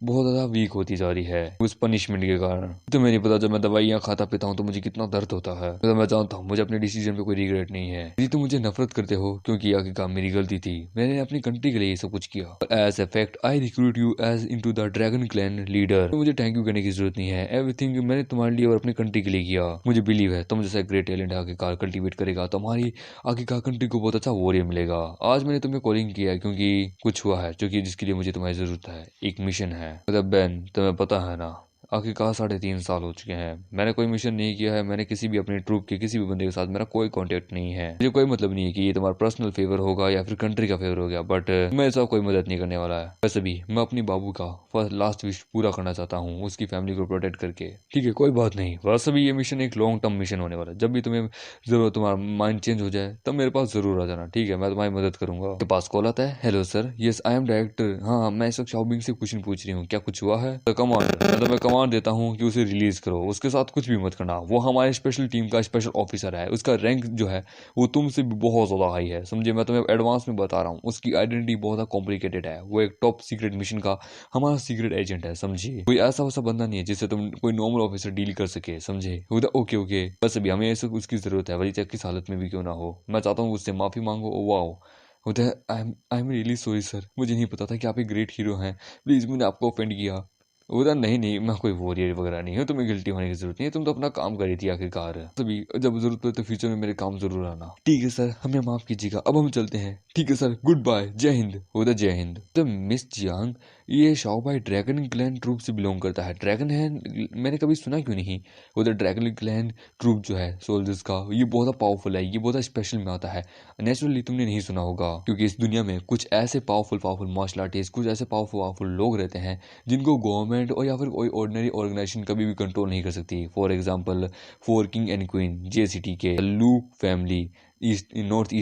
[SPEAKER 1] बहुत ज्यादा वीक होती जा रही है उस पनिशमेंट के कारण। तो मेरे पता जब मैं दवाइयाँ खाता पीता हूँ तो मुझे कितना दर्द होता है, तो मैं जानता हूँ मुझे अपने डिसीजन पे कोई रिग्रेट नहीं है। यदि तुम मुझे नफरत करते हो क्योंकि आखिरकार मेरी गलती थी, मैंने अपनी कंट्री के लिए ये सब कुछ किया, as a fact I recruit you as into the dragon clan leader. मुझे थैंक यू करने की जरूरत नहीं है, एवरीथिंग मैंने तुम्हारे लिए और अपनी कंट्री के लिए किया। मुझे बिलीव है तुम जैसा ग्रेट टैलेंट आखिरकार कल्टीवेट करेगा तो हमारी आखिरकार कंट्री को बहुत अच्छा वॉरियर मिलेगा। आज मैंने तुम्हें कॉलिंग किया है क्योंकि कुछ हुआ है जो कि जिसके लिए मुझे तुम्हारी जरूरत है, एक मिशन है। मतलब बैन तुम्हें पता है ना, आखिरकार 3.5 साल हो चुके हैं, मैंने कोई मिशन नहीं किया है, मैंने किसी भी अपने ट्रूप के किसी भी बंदे के साथ मेरा कोई कांटेक्ट नहीं है। मुझे कोई मतलब नहीं है कि ये तुम्हारा पर्सनल फेवर होगा या फिर कंट्री का फेवर हो गया, बट मेरे साथ कोई मदद नहीं करने वाला है। वैसे भी मैं अपनी बाबू का फर्स्ट लास्ट विश पूरा करना चाहता हूँ, उसकी फैमिली को प्रोटेक्ट करके। ठीक है कोई बात नहीं, वैसे भी ये मिशन एक लॉन्ग टर्म मिशन होने वाला है, जब भी तुम्हें जरूरत, तुम्हारा माइंड चेंज हो जाए तब मेरे पास जरूर आ जाना, ठीक है मैं तुम्हारी मदद करूंगा। के पास कॉल आता है, hello sir, yes I am director, हाँ मैं इस वक्त शॉपिंग से क्वेश्चन पूछ रही हूँ, क्या कुछ हुआ है? कमांडर, मैं तुम्हें कमांड देता हूँ कि उसे रिलीज करो, उसके साथ कुछ भी मत करना। वो हमारे स्पेशल टीम का स्पेशल ऑफिसर है, उसका रैंक जो है वो तुमसे भी बहुत ज्यादा हाई है, समझे। मैं तुम्हें एडवांस में बता रहा हूँ, उसकी आइडेंटिटी बहुत कॉम्प्लिकेटेड है। वो एक टॉप सीक्रेट मिशन का हमारा सीक्रेट एजेंट है, समझे। कोई ऐसा वैसा बंदा नहीं है जिससे तुम कोई नॉर्मल ऑफिसर डील कर सके, समझे। ओके ओके, बस अभी हमें ऐसे उसकी जरूरत है, वही चाहे किस हालत में भी क्यों ना हो। मैं चाहता हूँ उससे माफी मांगो। वाओ, उधर I am really sorry sir, मुझे नहीं पता था कि आप एक ग्रेट हीरो हैं, प्लीज मैंने आपको ऑफेंड किया। उधर नहीं नहीं, मैं कोई वॉरियर वगैरह नहीं हूँ, तुम्हें गिल्टी होने की जरूरत नहीं है, तुम तो अपना काम करी थी आखिरकार। तभी जब जरूरत पड़े तो फ्यूचर में मेरे काम जरूर आना। ठीक है सर, हमें माफ कीजिएगा, अब हम चलते हैं। ठीक है सर, गुड बाय, जय हिंद। उधर जय हिंद। तो मिस जियांग, ये शाओबाई ड्रैगन क्लैन ट्रूप से बिलोंग करता है। ड्रैगन है, मैंने कभी सुना क्यों नहीं। उधर ड्रैगन क्लैन ट्रूप जो है सोल्जर्स का, ये बहुत पावरफुल है, ये बहुत स्पेशल में आता है। नेचुरली तुमने नहीं सुना होगा, क्योंकि इस दुनिया में कुछ ऐसे पावरफुल मार्शल आर्टिस्ट, कुछ ऐसे पावरफुल लोग रहते हैं जिनको गवर्नमेंट और या फिर कोई ऑर्डिनरी ऑर्गेनाइजेशन कभी भी कंट्रोल नहीं कर सकती। For example, four king and queen JCT के, लू फैमिली, ईस्ट नॉर्थ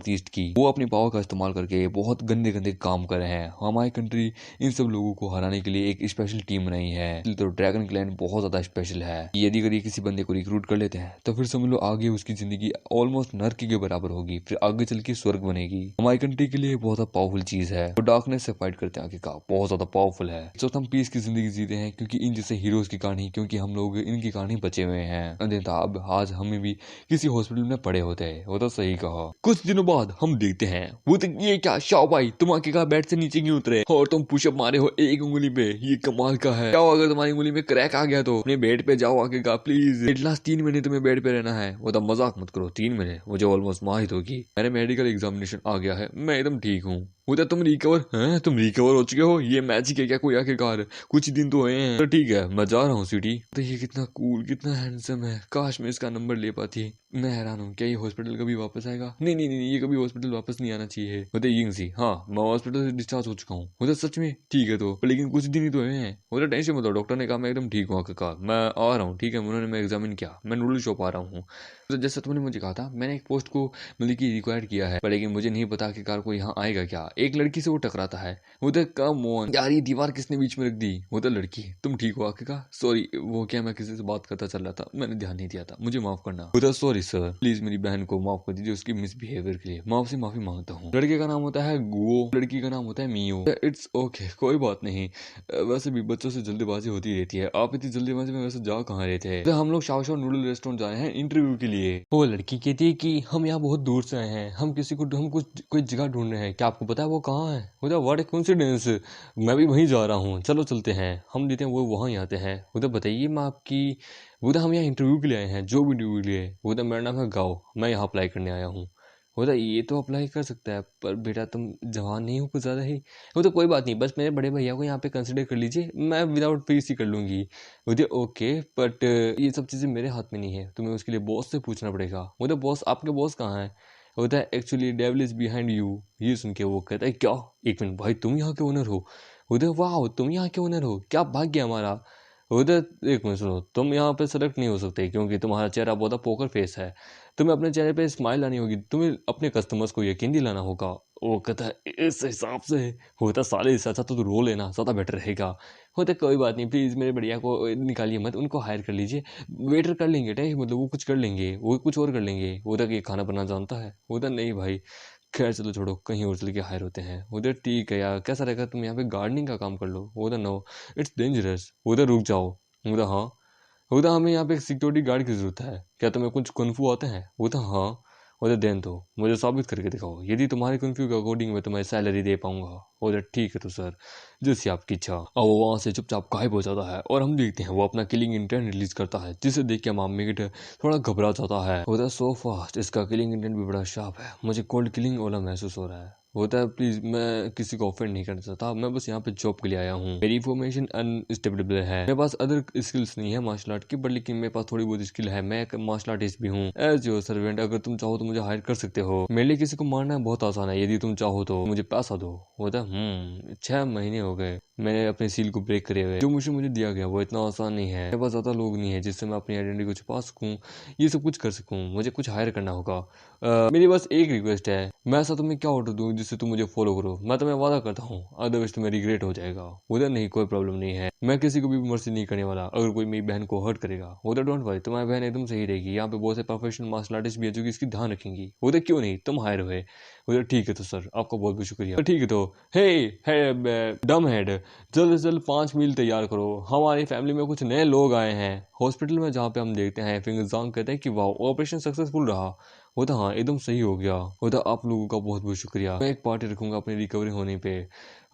[SPEAKER 1] ईस्ट की, वो अपनी पावर का इस्तेमाल करके बहुत गंदे गंदे काम कर रहे हैं। हमारी कंट्री इन सब लोगों को हराने के लिए एक स्पेशल टीम बनाई है। तो ड्रैगन क्लैन बहुत ज्यादा स्पेशल है। यदि अगर ये किसी बंदे को रिक्रूट कर लेते हैं तो फिर समझ लो आगे उसकी जिंदगी ऑलमोस्ट नर्क के बराबर होगी, फिर आगे चल के स्वर्ग बनेगी। हमारी कंट्री के लिए बहुत पावरफुल चीज है। वो डार्कनेस से फाइट करते हैं आगे का, बहुत ज्यादा पावरफुल है। तो हम पीस की जिंदगी जीते हैं क्योंकि इन जैसे हीरोज की कहानी, क्योंकि हम लोग इनकी कहानी बचे हुए हैं। अब आज हमें भी किसी हॉस्पिटल में पड़े होते हैं। वो तो सही कहा। कुछ दिनों बाद हम देखते हैं वो तो ये क्या शाओबाई, तुम आखिरकार बेड से नीचे क्यों उतरे और तुम पुशअप मारे हो एक उंगली पे, ये कमाल का है। क्या अगर तुम्हारी उंगली में क्रैक आ गया तो अपने बेड पे जाओ आखिरकार प्लीज। एटलास्ट 3 महीने तुम्हें बेड पे रहना है। वो तो मजाक मत करो, 3 महीने मुझे ऑलमोस्ट माहित होगी। मेरे मेडिकल एग्जामिनेशन आ गया है, मैं एकदम ठीक हूँ। उधर तुम रिकवर हैं, तुम रिकवर हो चुके हो, ये मैजिक है क्या कोई आखिरकार, कुछ ही दिन तो हुए हैं। तो ठीक है, मैं जा रहा हूँ सिटी। तो ये कितना कूल, कितना हैंडसम है, काश मैं इसका नंबर ले पाती। मैं हैरान हूँ, क्या ये हॉस्पिटल कभी वापस आएगा। नहीं नहीं नहीं, ये कभी हॉस्पिटल वापस नहीं आना चाहिए। उधर यंग सी, हाँ मैं हॉस्पिटल से डिस्चार्ज हो चुका हूँ। उधर सच में ठीक है तो, लेकिन कुछ दिन ही तो हुए हैं। उधर टेंशन मत लो, डॉक्टर ने कहा मैं एकदम ठीक हूँ आखिरकार, मैं आ रहा हूँ। ठीक है, उन्होंने मैं एग्जामिन किया, मैं नूडल शॉप आ रहा हूँ। तो जैसा तुमने मुझे कहा था, मैंने एक पोस्ट को मतलब कि रिक्वायर किया है, पर लेकिन मुझे नहीं पता आखिरकार कोई यहाँ आएगा क्या। एक लड़की से वो टकराता है। उधर कम ऑन यार, ये दीवार किसने बीच में रख दी। उधर लड़की, तुम ठीक हो आखिरकार। सॉरी, वो क्या मैं किसी से बात करता चल रहा था, मैंने ध्यान नहीं दिया था, मुझे माफ करना। उधर सॉरी सर, प्लीज मेरी बहन को माफ कर दीजिए उसकी मिसबिहेवियर के लिए, मैं आपसे माफी मांगता हूँ। लड़के का नाम होता है गुओ, लड़की का नाम होता है मियो। इट्स ओके, कोई बात नहीं। वैसे भी बच्चों से जल्दीबाजी होती रहती है, आप इतनी जल्दीबाजी में वैसे जा कहाँ रहे थे। तो हम लोग शाओ शाओ नूडल रेस्टोरेंट जा रहे हैं इंटरव्यू के लिए। वो लड़की कहती है कि हम यहाँ बहुत दूर से आए हैं, हम कुछ कोई जगह ढूंढ रहे हैं, क्या आपको पता है वो कहाँ है। उधर व्हाट ए कोइंसिडेंस, मैं भी वहीं जा रहा हूँ, चलो चलते हैं। हम देते हैं वो वहाँ आते हैं। उधर बताइए मैं आपकी, उधर हम यहाँ इंटरव्यू के लिए आए हैं, जॉब इंटरव्यू के लिए। उधर मेरा नाम है गाओ, मैं यहाँ अप्लाई करने आया हूँ। होता ये तो अप्लाई कर सकता है, पर बेटा तुम जवान नहीं हो कुछ ज़्यादा ही। वो तो कोई बात नहीं, बस मेरे बड़े भैया को यहाँ पे कंसिडर कर लीजिए, मैं विदाउट फीस ही कर लूँगी। मुझे ओके, बट ये सब चीज़ें मेरे हाथ में नहीं है, तुम्हें उसके लिए बॉस से पूछना पड़ेगा। वो तो बॉस, आपके बॉस कहाँ है। होता है actually devil is behind you. ये सुन के वो कहता है क्या, एक मिनट भाई, तुम यहाँ के ओनर हो। उधर वाह, तुम यहाँ के ओनर हो, क्या भाग्य हमारा। उधर एक मिनट सुनो, तुम यहाँ पे सेलेक्ट नहीं हो सकते क्योंकि तुम्हारा चेहरा बहुत पोकर फेस है। तुम्हें अपने चेहरे पे स्माइल लानी होगी, तुम्हें अपने कस्टमर्स को यकीन दिलाना होगा। वो कहता है इस हिसाब से होता साले, इससे अच्छा तो तू रो लेना, ज़्यादा बेटर रहेगा। होता कोई बात नहीं, प्लीज़ मेरे बढ़िया को निकालिए मत, उनको हायर कर लीजिए। वेटर कर लेंगे टे, मतलब वो कुछ कर लेंगे, वो कुछ और कर लेंगे। वो तक ये खाना बनाना जानता है। उधर नहीं भाई, खैर चलो छोड़ो, कहीं और चल के हायर होते हैं। उधर ठीक है यार, कैसा रहेगा तुम यहाँ पे गार्डनिंग का काम कर लो। उधर नो, इट्स डेंजरस। उधर रुक जाओ। उधर हाँ, उधर हमें यहाँ पे एक सिक्योरिटी गार्ड की जरूरत है, क्या तुम्हें कुछ कुनफू आते हैं। उधर हाँ। उधर देन तो मुझे साबित करके दिखाओ, यदि तुम्हारे कुनफू के अकॉर्डिंग मैं तुम्हें सैलरी दे पाऊंगा। उधर ठीक है तो सर, जैसी आपकी इच्छा। और वो वहाँ से चुपचाप गायब हो जाता है और हम देखते हैं वो अपना किलिंग इंटेंट रिलीज करता है, जिसे देख के मामिक थोड़ा घबरा जाता है। उधर सो फास्ट, इसका किलिंग इंटेंट भी बड़ा शार्प है, मुझे कोल्ड किलिंग वाला महसूस हो रहा है। होता है प्लीज, मैं किसी को ऑफेंड नहीं करना चाहता, मैं बस यहाँ पे जॉब के लिए आया हूँ। मेरी इन्फॉर्मेशन अनस्टेबल है, मेरे पास अदर स्किल्स नहीं है मार्शल आर्ट की, बट लेकिन मेरे पास थोड़ी बहुत स्किल है, मैं एक मार्शल आर्टिस्ट भी हूँ। एज योर सर्वेंट, अगर तुम चाहो तो मुझे हायर कर सकते हो। मेरे लिए किसी को मारना बहुत आसान है, यदि तुम चाहो तो मुझे पैसा दो। होता 6 महीने हो गए मैंने अपने सील को ब्रेक करे हुए, जो मुझे दिया गया वो इतना आसान नहीं है। मेरे पास ज्यादा लोग नहीं है जिससे मैं अपनी आइडेंटिटी को छुपा सकूं, ये सब कुछ कर सकूं, मुझे कुछ हायर करना होगा। मेरी बस एक रिक्वेस्ट है, मैं ऐसा तुम्हें क्या ऑर्डर दूं जिससे तुम मुझे फॉलो करो। मैं तुम्हें वादा करता हूँ, अदरवाइज तुम्हें रिग्रेट हो जाएगा। उधर नहीं, कोई प्रॉब्लम नहीं है, मैं किसी को भी मर्सी नहीं करने वाला। अगर कोई मेरी बहन को हर्ट करेगा, उधर डोंट वरी, तुम्हारी बहन एकदम सही रहेगी। यहाँ पे बहुत से प्रोफेशनल मार्शल आर्टिस्ट भी है जो कि इसकी ध्यान रखेंगी। उधर क्यों नहीं, तुम हायर हुए उधर। ठीक है तो सर, आपका बहुत बहुत शुक्रिया। तो ठीक है तो हे डम हेड, जल्द से जल्द 5 मील तैयार करो। हमारी फैमिली में कुछ नए लोग आए हैं हॉस्पिटल में, जहाँ पे हम देखते हैं फिंगर जांग कहते हैं कि वाह ऑपरेशन सक्सेसफुल रहा। वो तो हाँ एकदम सही हो गया। वो तो आप लोगों का बहुत बहुत शुक्रिया। मैं एक पार्टी रखूंगा अपनी रिकवरी होने पे,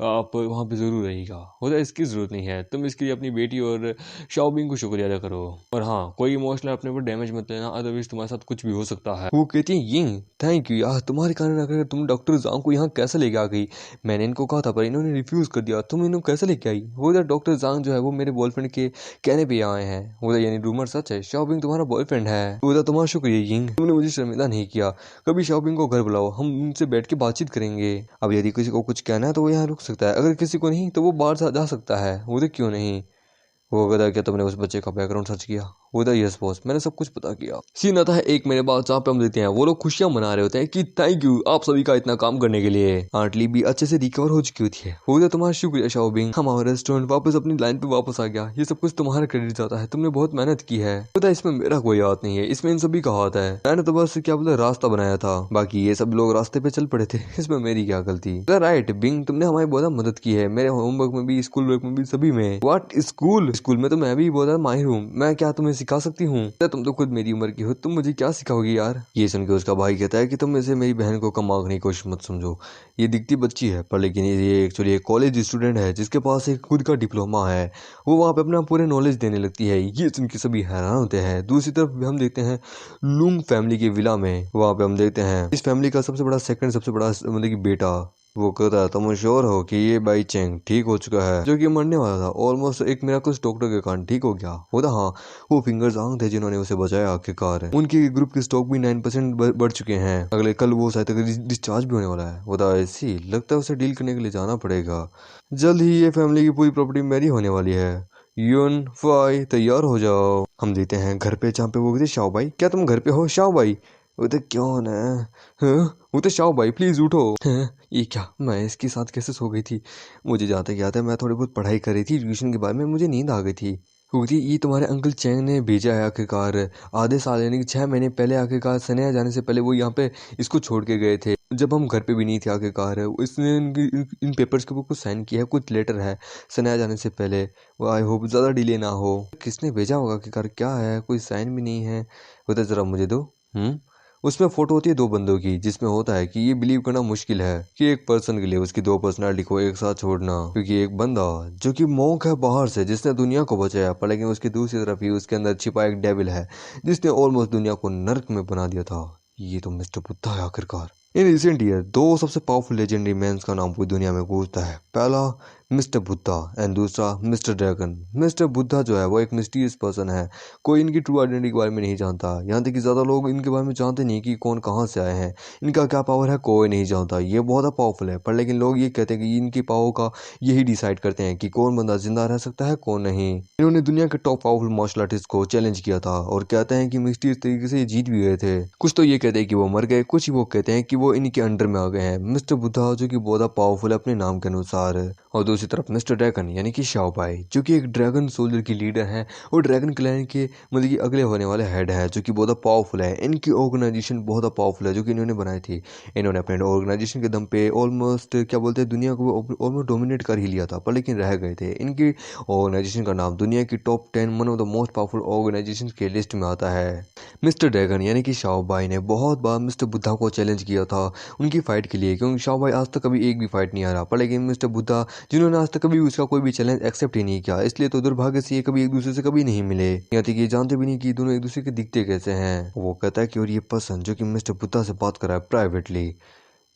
[SPEAKER 1] आप वहाँ पे जरूर रहिएगा। वो तो इसकी जरूरत नहीं है, तुम इसके लिए अपनी बेटी और शाओबिंग को शुक्रिया अदा करो। और हाँ, कोई इमोशनल अपने ऊपर डैमेज मत लेना, अदरवाइज तुम्हारे साथ कुछ भी हो सकता है। वो कहती है ये थैंक यू यार, तुम्हारे कारण अगर तुम डॉक्टर जांग को यहाँ कैसे लेके आ गई। मैंने इनको कहा था पर इन्होंने रिफ्यूज कर दिया, तुम इन्हों कैसे लेके आई। वो इधर डॉक्टर जांग जो है वो मेरे बॉयफ्रेंड के कहने पे आए हैं। उधर यानी रूमर सच है, शाओबिंग तुम्हारा बॉयफ्रेंड है। उधर तुम्हारा शुक्रिया यिंग, तुमने मुझे शर्मिंदा नहीं किया। कभी शाओबिंग को घर बुलाओ, हम उनसे बैठ के बातचीत करेंगे। अब यदि किसी को कुछ कहना है तो वो यहाँ रुक सकता है, अगर किसी को नहीं तो वो बाहर जा सकता है। उधर क्यों नहीं। वो कहता है क्या तुमने उस बच्चे का बैकग्राउंड सर्च किया। उधर यस बॉस, मैंने सब कुछ पता किया। सीन आता है 1 महीने बाद, जहाँ पे हम देखते हैं वो लोग खुशियां मना रहे होते हैं कि थैंक यू आप सभी का इतना काम करने के लिए। आंटली भी अच्छे से रिकवर हो चुकी होती है। उधर तुम्हारा शुक्रिया शाओबिंग, हमारा रेस्टोरेंट वापस अपनी लाइन पे वापस आ गया। ये सब कुछ तुम्हारा क्रेडिट जाता है, तुमने बहुत मेहनत की है। पता है इसमें मेरा कोई हाथ नहीं है, इसमें इन सभी का हाथ है। मैंने तो बस क्या बोलते रास्ता बनाया था, बाकी ये सब लोग रास्ते पे चल पड़े थे, इसमें मेरी क्या गलती। राइट बिंग, तुमने हमारी बहुत मदद की है, मेरे होमवर्क में भी, स्कूल वर्क में भी, सभी में। व्हाट स्कूल में तो मैं भी बहुत माहिर हूँ, मैं क्या तुम्हें सिखा सकती हूँ। तुम तो खुद मेरी उम्र की हो, तुम मुझे क्या सिखाओगी यार। ये सुन के उसका भाई कहता है कि तुम इसे मेरी बहन को कम आंकने की कोशिश मत समझो। ये दिखती बच्ची है पर लेकिन ये एक्चुअली एक कॉलेज स्टूडेंट है जिसके पास एक खुद का डिप्लोमा है। वो वहाँ पे अपना पूरे नॉलेज देने लगती है। ये सुन के सभी हैरान होते हैं। दूसरी तरफ हम देखते हैं लुंग फैमिली के विला में, वहाँ पे हम देखते हैं इस फैमिली का सबसे बड़ा सबसे बड़ा मतलब कि बेटा। वो कहता है तुम श्योर हो कि ये बाई चेंग ठीक हो चुका है, जो कि मरने वाला था ऑलमोस्ट एक मेरा कुछ डॉक्टर के कारण ठीक हो गया। वो था हाँ, वो फिंगर जांग थे जिन्होंने उसे बचाया आखिरकार। उनके ग्रुप के स्टॉक भी 9% बढ़ चुके हैं। अगले कल वो शायद डिस्चार्ज भी होने वाला है। वो था ऐसी लगता है उसे डील करने के लिए जाना पड़ेगा। जल्द ही ये फैमिली की पूरी प्रॉपर्टी मेरी होने वाली है। यून फाई तैयार हो जाओ। हम देते हैं घर पे, जहाँ पे वो कहते शाओ भाई, क्या तुम घर पे हो शाओ भाई। वो तो क्यों है, वो तो शाओ भाई प्लीज उठो। ये क्या, मैं इसके साथ कैसे सो गई थी। मुझे जहाँ तक याद है मैं थोड़ी बहुत पढ़ाई कर रही थी एजुकेशन के बारे में, मुझे नींद आ गई थी। क्योंकि ये तुम्हारे अंकल चैंग ने भेजा है आखिरकार। आधे साल यानी कि 6 महीने पहले आखिरकार सनेहा जाने से पहले वो यहाँ पे इसको छोड़ के गए थे, जब हम घर पे भी नहीं थे आखिरकार। इसने इन पेपर्स के ऊपर कुछ साइन किया है, कुछ लेटर है सनेहा जाने से पहले। वो आई होप ज़्यादा डिले ना हो। किसने भेजा होगा आखिरकार, क्या है, कोई साइन भी नहीं है। वो तो ज़रा मुझे दो। उसमें फोटो होती है 2 बंदों की, जिसमें होता है कि ये बिलीव करना मुश्किल है कि एक पर्सन के लिए उसकी 2 पर्सनालिटी को एक साथ छोड़ना। क्योंकि एक बंदा जो कि मॉन्क है बाहर से, जिसने दुनिया को बचाया, पर लेकिन उसकी दूसरी तरफ ही उसके अंदर छिपा एक डेविल है जिसने ऑलमोस्ट दुनिया को नर्क में बना दिया था। ये तो मिस्टर बुद्धा है आखिरकार। इन रिसेंट ईयर 2 सबसे पावरफुल लेजेंडरी मैंस का नाम पूरी दुनिया में गूंजता है। पहला मिस्टर बुद्धा एंड दूसरा मिस्टर ड्रैगन। मिस्टर बुद्धा जो है वो एक मिस्टीरियस पर्सन है, कोई इनकी ट्रू आइडेंटिटी के बारे में नहीं जानता। यहाँ तक कि ज़्यादा लोग इनके बारे में जानते नहीं कि कौन कहाँ से आए हैं, इनका क्या पावर है कोई नहीं जानता। ये बहुत पावरफुल है, पर लेकिन लोग ये कहते हैं कि इनकी पावर का यही डिसाइड करते हैं कि कौन बंदा जिंदा रह सकता है कौन नहीं। इन्होंने दुनिया के टॉप पावरफुल मार्शल आर्टिस्ट को चैलेंज किया था और कहते हैं कि मिस्टीरियस तरीके से ये जीत भी गए थे। कुछ तो ये कहते हैं कि वो मर गए, कुछ वो कहते हैं कि वो इनके अंडर में आ गए हैं। मिस्टर बुद्धा जो कि बहुत पावरफुल है अपने नाम के अनुसार। और दूसरी तरफ मिस्टर ड्रैगन यानी कि शाओ पाई, जो कि एक ड्रैगन सोल्जर की लीडर है और ड्रैगन क्लैन के मतलब कि अगले होने वाले हेड है, जो कि बहुत पावरफुल है। इनकी ऑर्गेनाइजेशन बहुत पावरफुल है जो कि इन्होंने बनाई थी। इन्होंने अपने ऑर्गेनाइजेशन के दम पे ऑलमोस्ट क्या बोलते हैं दुनिया को ऑलमोस्ट डोमिनेट कर ही लिया था, पर लेकिन रह गए थे। इनकी ऑर्गेनाइजेशन का नाम दुनिया की top 10 one of the most powerful organization के लिस्ट में आता है। मिस्टर ड्रैगन यानी कि शाओ भाई ने बहुत बार मिस्टर बुद्धा को चैलेंज किया था उनकी फाइट के लिए, क्योंकि शाओ भाई आज तक कभी एक भी फाइट नहीं आ रहा, पर लेकिन मिस्टर बुद्धा जिन्होंने आज तक कभी उसका कोई भी चैलेंज एक्सेप्ट ही नहीं किया, इसलिए तो दुर्भाग्य से ये कभी एक दूसरे से कभी नहीं मिले। यहाँ तक ये जानते भी नहीं कि दोनों एक दूसरे के दिखते कैसे हैं। वो कहता है कि और ये पर्सन जो कि मिस्टर बुद्धा से बात कर रहा है प्राइवेटली,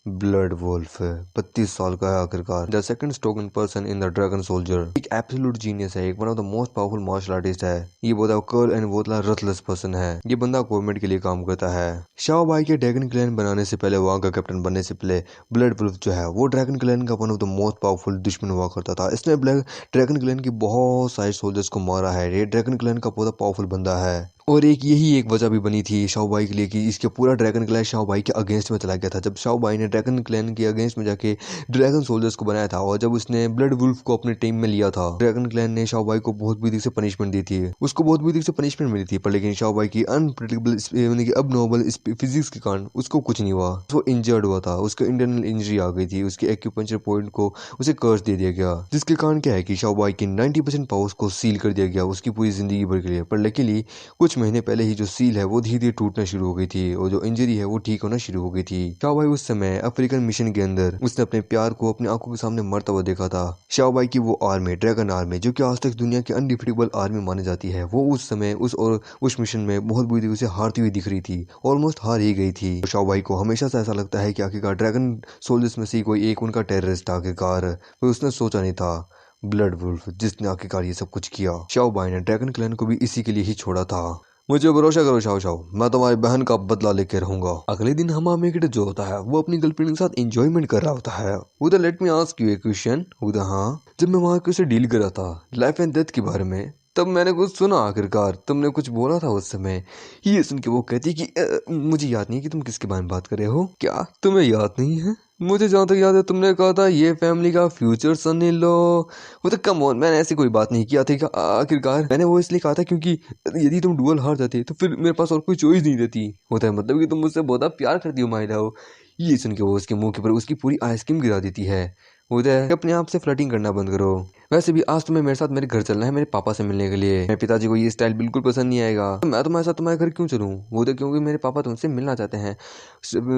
[SPEAKER 1] ब्लड वुल्फ 32 साल का है आखिरकार। The second strongest person in the dragon soldier, एक एब्सोल्यूट जीनियस है, एक one of the most powerful martial artist है। ये बहुत कर्ल एंड बहुत रथलेस पर्सन है। ये बंदा गवर्नमेंट के लिए काम करता है। शाओ भाई के ड्रैगन क्लैन बनाने से पहले, वहाँ का कैप्टन बनने से पहले, ब्लड वुल्फ जो है वो ड्रैगन क्लैन का one of the most powerful दुश्मन हुआ करता था। इसने ड्रैगन क्लैन की बहुत सारे सोल्जर्स को मारा है। ये ड्रैगन क्लैन का बहुत पावरफुल बंदा है।
[SPEAKER 2] और एक यही एक वजह भी बनी थी शाओबाई के लिए कि इसके पूरा ड्रैगन क्लैन शाओबाई के अगेंस्ट में चला गया था। जब शाओबाई ने ड्रैगन क्लैन के अगेंस्ट में जाके ड्रैगन सोल्जर्स को बनाया था और जब उसने ब्लड वुल्फ को अपने टीम में लिया था, ड्रैगन क्लैन ने शाओबाई को बहुत बुरी से पनिशमेंट दी थी। उसको बहुत बुरी से पनिशमेंट मिली थी, पर लेकिन शाओबाई की अनप्रेडिक्टेबल अब नॉर्मल फिजिक्स के कारण उसको कुछ नहीं हुआ। वो इंजर्ड हुआ था, उसको इंटरनल इंजरी आ गई थी, उसके एक्यूपंक्चर पॉइंट को उसे कर्स दे दिया गया, जिसके कारण क्या है कि शाओबाई की 90% पावर्स को सील कर दिया गया उसकी पूरी जिंदगी भर के लिए। पर लकीली कुछ महीने पहले ही जो सील है वो धीरे धीरे टूटना शुरू हो गई थी और जो इंजरी है वो ठीक होना शुरू हो गई थी। शाओबाई उस समय अफ्रीकन मिशन के अंदर उसने अपने प्यार को अपनी आंखों के सामने मरता हुआ देखा था। शाओबाई की वो आर्मी, ड्रैगन आर्मी, जो कि आज तक दुनिया की अनडिफिटेबल आर्मी मानी जाती है, वो उस समय उस मिशन में बहुत बुरी तरीके से हारती हुई दिख रही थी, ऑलमोस्ट हार ही गई थी। शाओबाई को हमेशा से ऐसा लगता है कि आखिरकार ड्रैगन सोल्जर्स में से कोई एक उनका टेररिस्ट आखिरकार, पर उसने सोचा नहीं था ब्लड वुल्फ जिसने आखिरकार ये सब कुछ किया। शाओबाई ने ड्रैगन क्लैन को भी इसी के लिए ही छोड़ा था। मुझे भरोसा करो शाओ शाओ, मैं तुम्हारी बहन का बदला लेके रहूंगा। अगले दिन हमामे किड जो होता है वो अपनी गर्लफ्रेंड के साथ एंजॉयमेंट कर रहा होता है। उधर let me ask U A question. उधर हाँ, जब मैं वहां से डील कर रहा था लाइफ एंड डेथ के बारे में, तब मैंने कुछ सुना, आखिरकार तुमने कुछ बोला था उस समय। ये सुन के वो कहती कि मुझे याद नहीं कि तुम किसके बारे में बात कर रहे हो। क्या तुम्हें याद नहीं है? मुझे जहाँ तक याद है तुमने कहा था ये फैमिली का फ्यूचर सन इन लॉ। वो तो कम ऑन, मैंने ऐसी कोई बात नहीं किया था। आखिरकार मैंने वो इसलिए कहा था क्योंकि यदि तुम डुअल हार जाते तो फिर मेरे पास और कोई चॉइस नहीं रहती। होता है मतलब कि तुम मुझसे बहुत प्यार करती हो माय लव। ये सुन के वो उसके मुंह के ऊपर उसकी पूरी आइसक्रीम गिरा देती है। होता है अपने आप से फ्लर्टिंग करना बंद करो। वैसे भी आज तुम्हें मेरे साथ मेरे घर चलना है मेरे पापा से मिलने के लिए। मेरे पिताजी को ये स्टाइल बिल्कुल पसंद नहीं आएगा। तो मैं तुम्हारे साथ तुम्हारे घर क्यों चलूं? वो तो क्योंकि मेरे पापा तुमसे मिलना चाहते हैं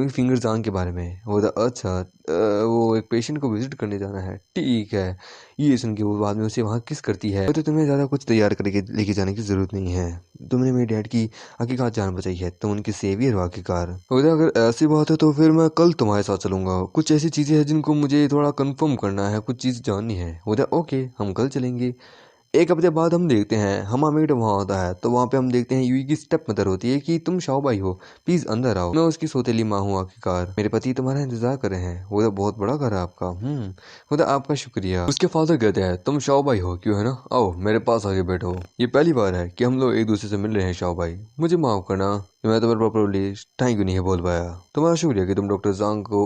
[SPEAKER 2] फिंगर जांग के बारे में। वो तो अच्छा, वो एक पेशेंट को विजिट करने जाना है, ठीक है। ये सुन के वो बाद में उसे वहाँ किस करती है। तो तुम्हें ज्यादा कुछ तैयार करके लेके जाने की जरूरत नहीं है। तुमने मेरे डैड की आखिरकार जान बचाई है, तुम उनके सेवियर हो आखिरकार। अगर ऐसी बात है तो फिर मैं कल तुम्हारे साथ चलूंगा। कुछ ऐसी चीजें हैं जिनको मुझे थोड़ा कंफर्म करना है, कुछ चीज जाननी है। ओके, हम कल चलेंगे। एक हफ्ते बाद हम देखते हैं हमामेट वहाँ होता है, तो वहाँ पे हम देखते हैं यूई की स्टेप मदर होती है कि तुम शाओबाई हो, प्लीज अंदर आओ, मैं उसकी सौतेली माँ हूँ आखिरकार, मेरे पति तुम्हारा इंतजार कर रहे हैं। वो तो बहुत बड़ा घर है आपका। वो तो आपका शुक्रिया। उसके फादर कहते हैं तुम शाओबाई हो क्यों, है ना, आओ मेरे पास आके बैठो। ये पहली बार है कि हम लोग एक दूसरे से मिल रहे हैं शाओबाई, मुझे माफ करना मैं तुम्हें प्रॉपरली थैंक यू नहीं बोल पाया। तुम्हारा शुक्रिया कि तुम डॉक्टर जांग को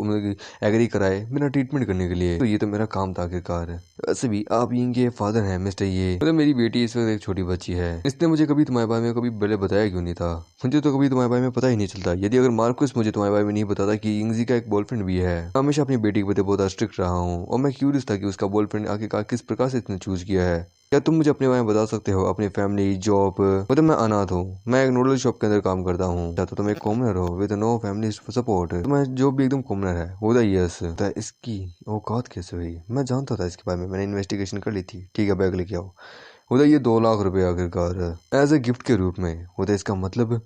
[SPEAKER 2] एग्री कराए मेरा ट्रीटमेंट करने के लिए, तो ये तो मेरा काम था आखिरकार। वैसे भी आप इनके फादर हैं मिस्टर ये, मतलब मेरी बेटी इस वक्त एक छोटी बच्ची है। इसने मुझे कभी तुम्हारे बारे में कभी पहले बताया क्यों नहीं था? मुझे तो कभी तुम्हारे बारे में पता ही नहीं चलता। यदि अगर मार्कुस मुझे तुम्हारे बारे में नहीं बताता कि इंगजी का एक बॉयफ्रेंड भी है। मैं हमेशा अपनी बेटी के प्रति बहुत स्ट्रिक्ट रहा हूँ और मैं क्यूरियस था कि उसका बॉयफ्रेंड आखिरकार किस प्रकार से इसने चूज किया है। क्या तुम मुझे अपने बारे में बता सकते हो, अपनी फैमिली, जॉब? मतलब मैं अनाथ हूँ, मैं एक नूडल शॉप के अंदर काम करता हूँ। तो तुम एक कॉमनर हो विद नो फैमिली सपोर्ट। तुम्हारा जॉब भी एकदम कॉमनर है। वो यस, इसकी औकात कैसे हुई? मैं जानता था इसके बारे में, मैंने इन्वेस्टिगेशन कर ली थी। ठीक है, बैग लेके आओ। ये 2 लाख रुपए आखिरकार एज ए गिफ्ट के रूप में। इसका मतलब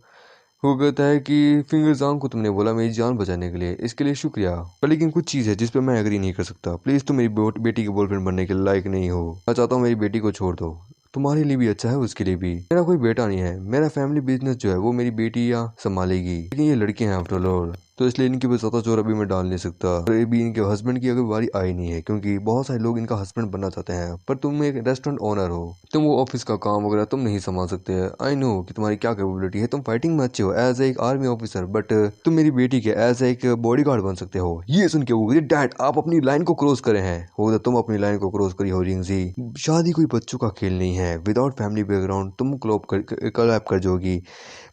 [SPEAKER 2] वो कहता है कि फिंगर जांग को तुमने बोला मेरी जान बचाने के लिए, इसके लिए शुक्रिया, पर लेकिन कुछ चीज़ है जिस पे मैं एग्री नहीं कर सकता। प्लीज तुम मेरी बेटी के बॉयफ्रेंड बनने के लायक नहीं हो। मैं चाहता हूँ मेरी बेटी को छोड़ दो, तुम्हारे लिए भी अच्छा है, उसके लिए भी। मेरा कोई बेटा नहीं है, मेरा फैमिली बिजनेस जो है वो मेरी बेटी या संभालेगी, लेकिन ये लड़के हैं आफ्टर ऑल, तो इसलिए इनकी भी ज्यादा जोर अभी मैं डाल नहीं सकता। और ये भी इनके हस्बैंड की अगर बारी आई नहीं है, क्योंकि बहुत सारे लोग इनका हस्बैंड बनना चाहते हैं, पर तुम एक रेस्टोरेंट ओनर हो, तुम वो ऑफिस का काम वगैरह तुम नहीं संभाल सकते। आई नो कि तुम्हारी क्या कैपेबिलिटी है, तुम फाइटिंग में अच्छे हो एज एक आर्मी ऑफिसर, बट तुम मेरी बेटी के एज एक बॉडी गार्ड बन सकते हो। ये सुन के वो डैड आप अपनी लाइन को क्रॉस करे हैं। वो तुम अपनी लाइन को क्रॉस करी हो रिंगजी। शादी कोई बच्चों का खेल नहीं है, विदाउट फैमिली बैकग्राउंड तुम कोलैप कर जाओगी।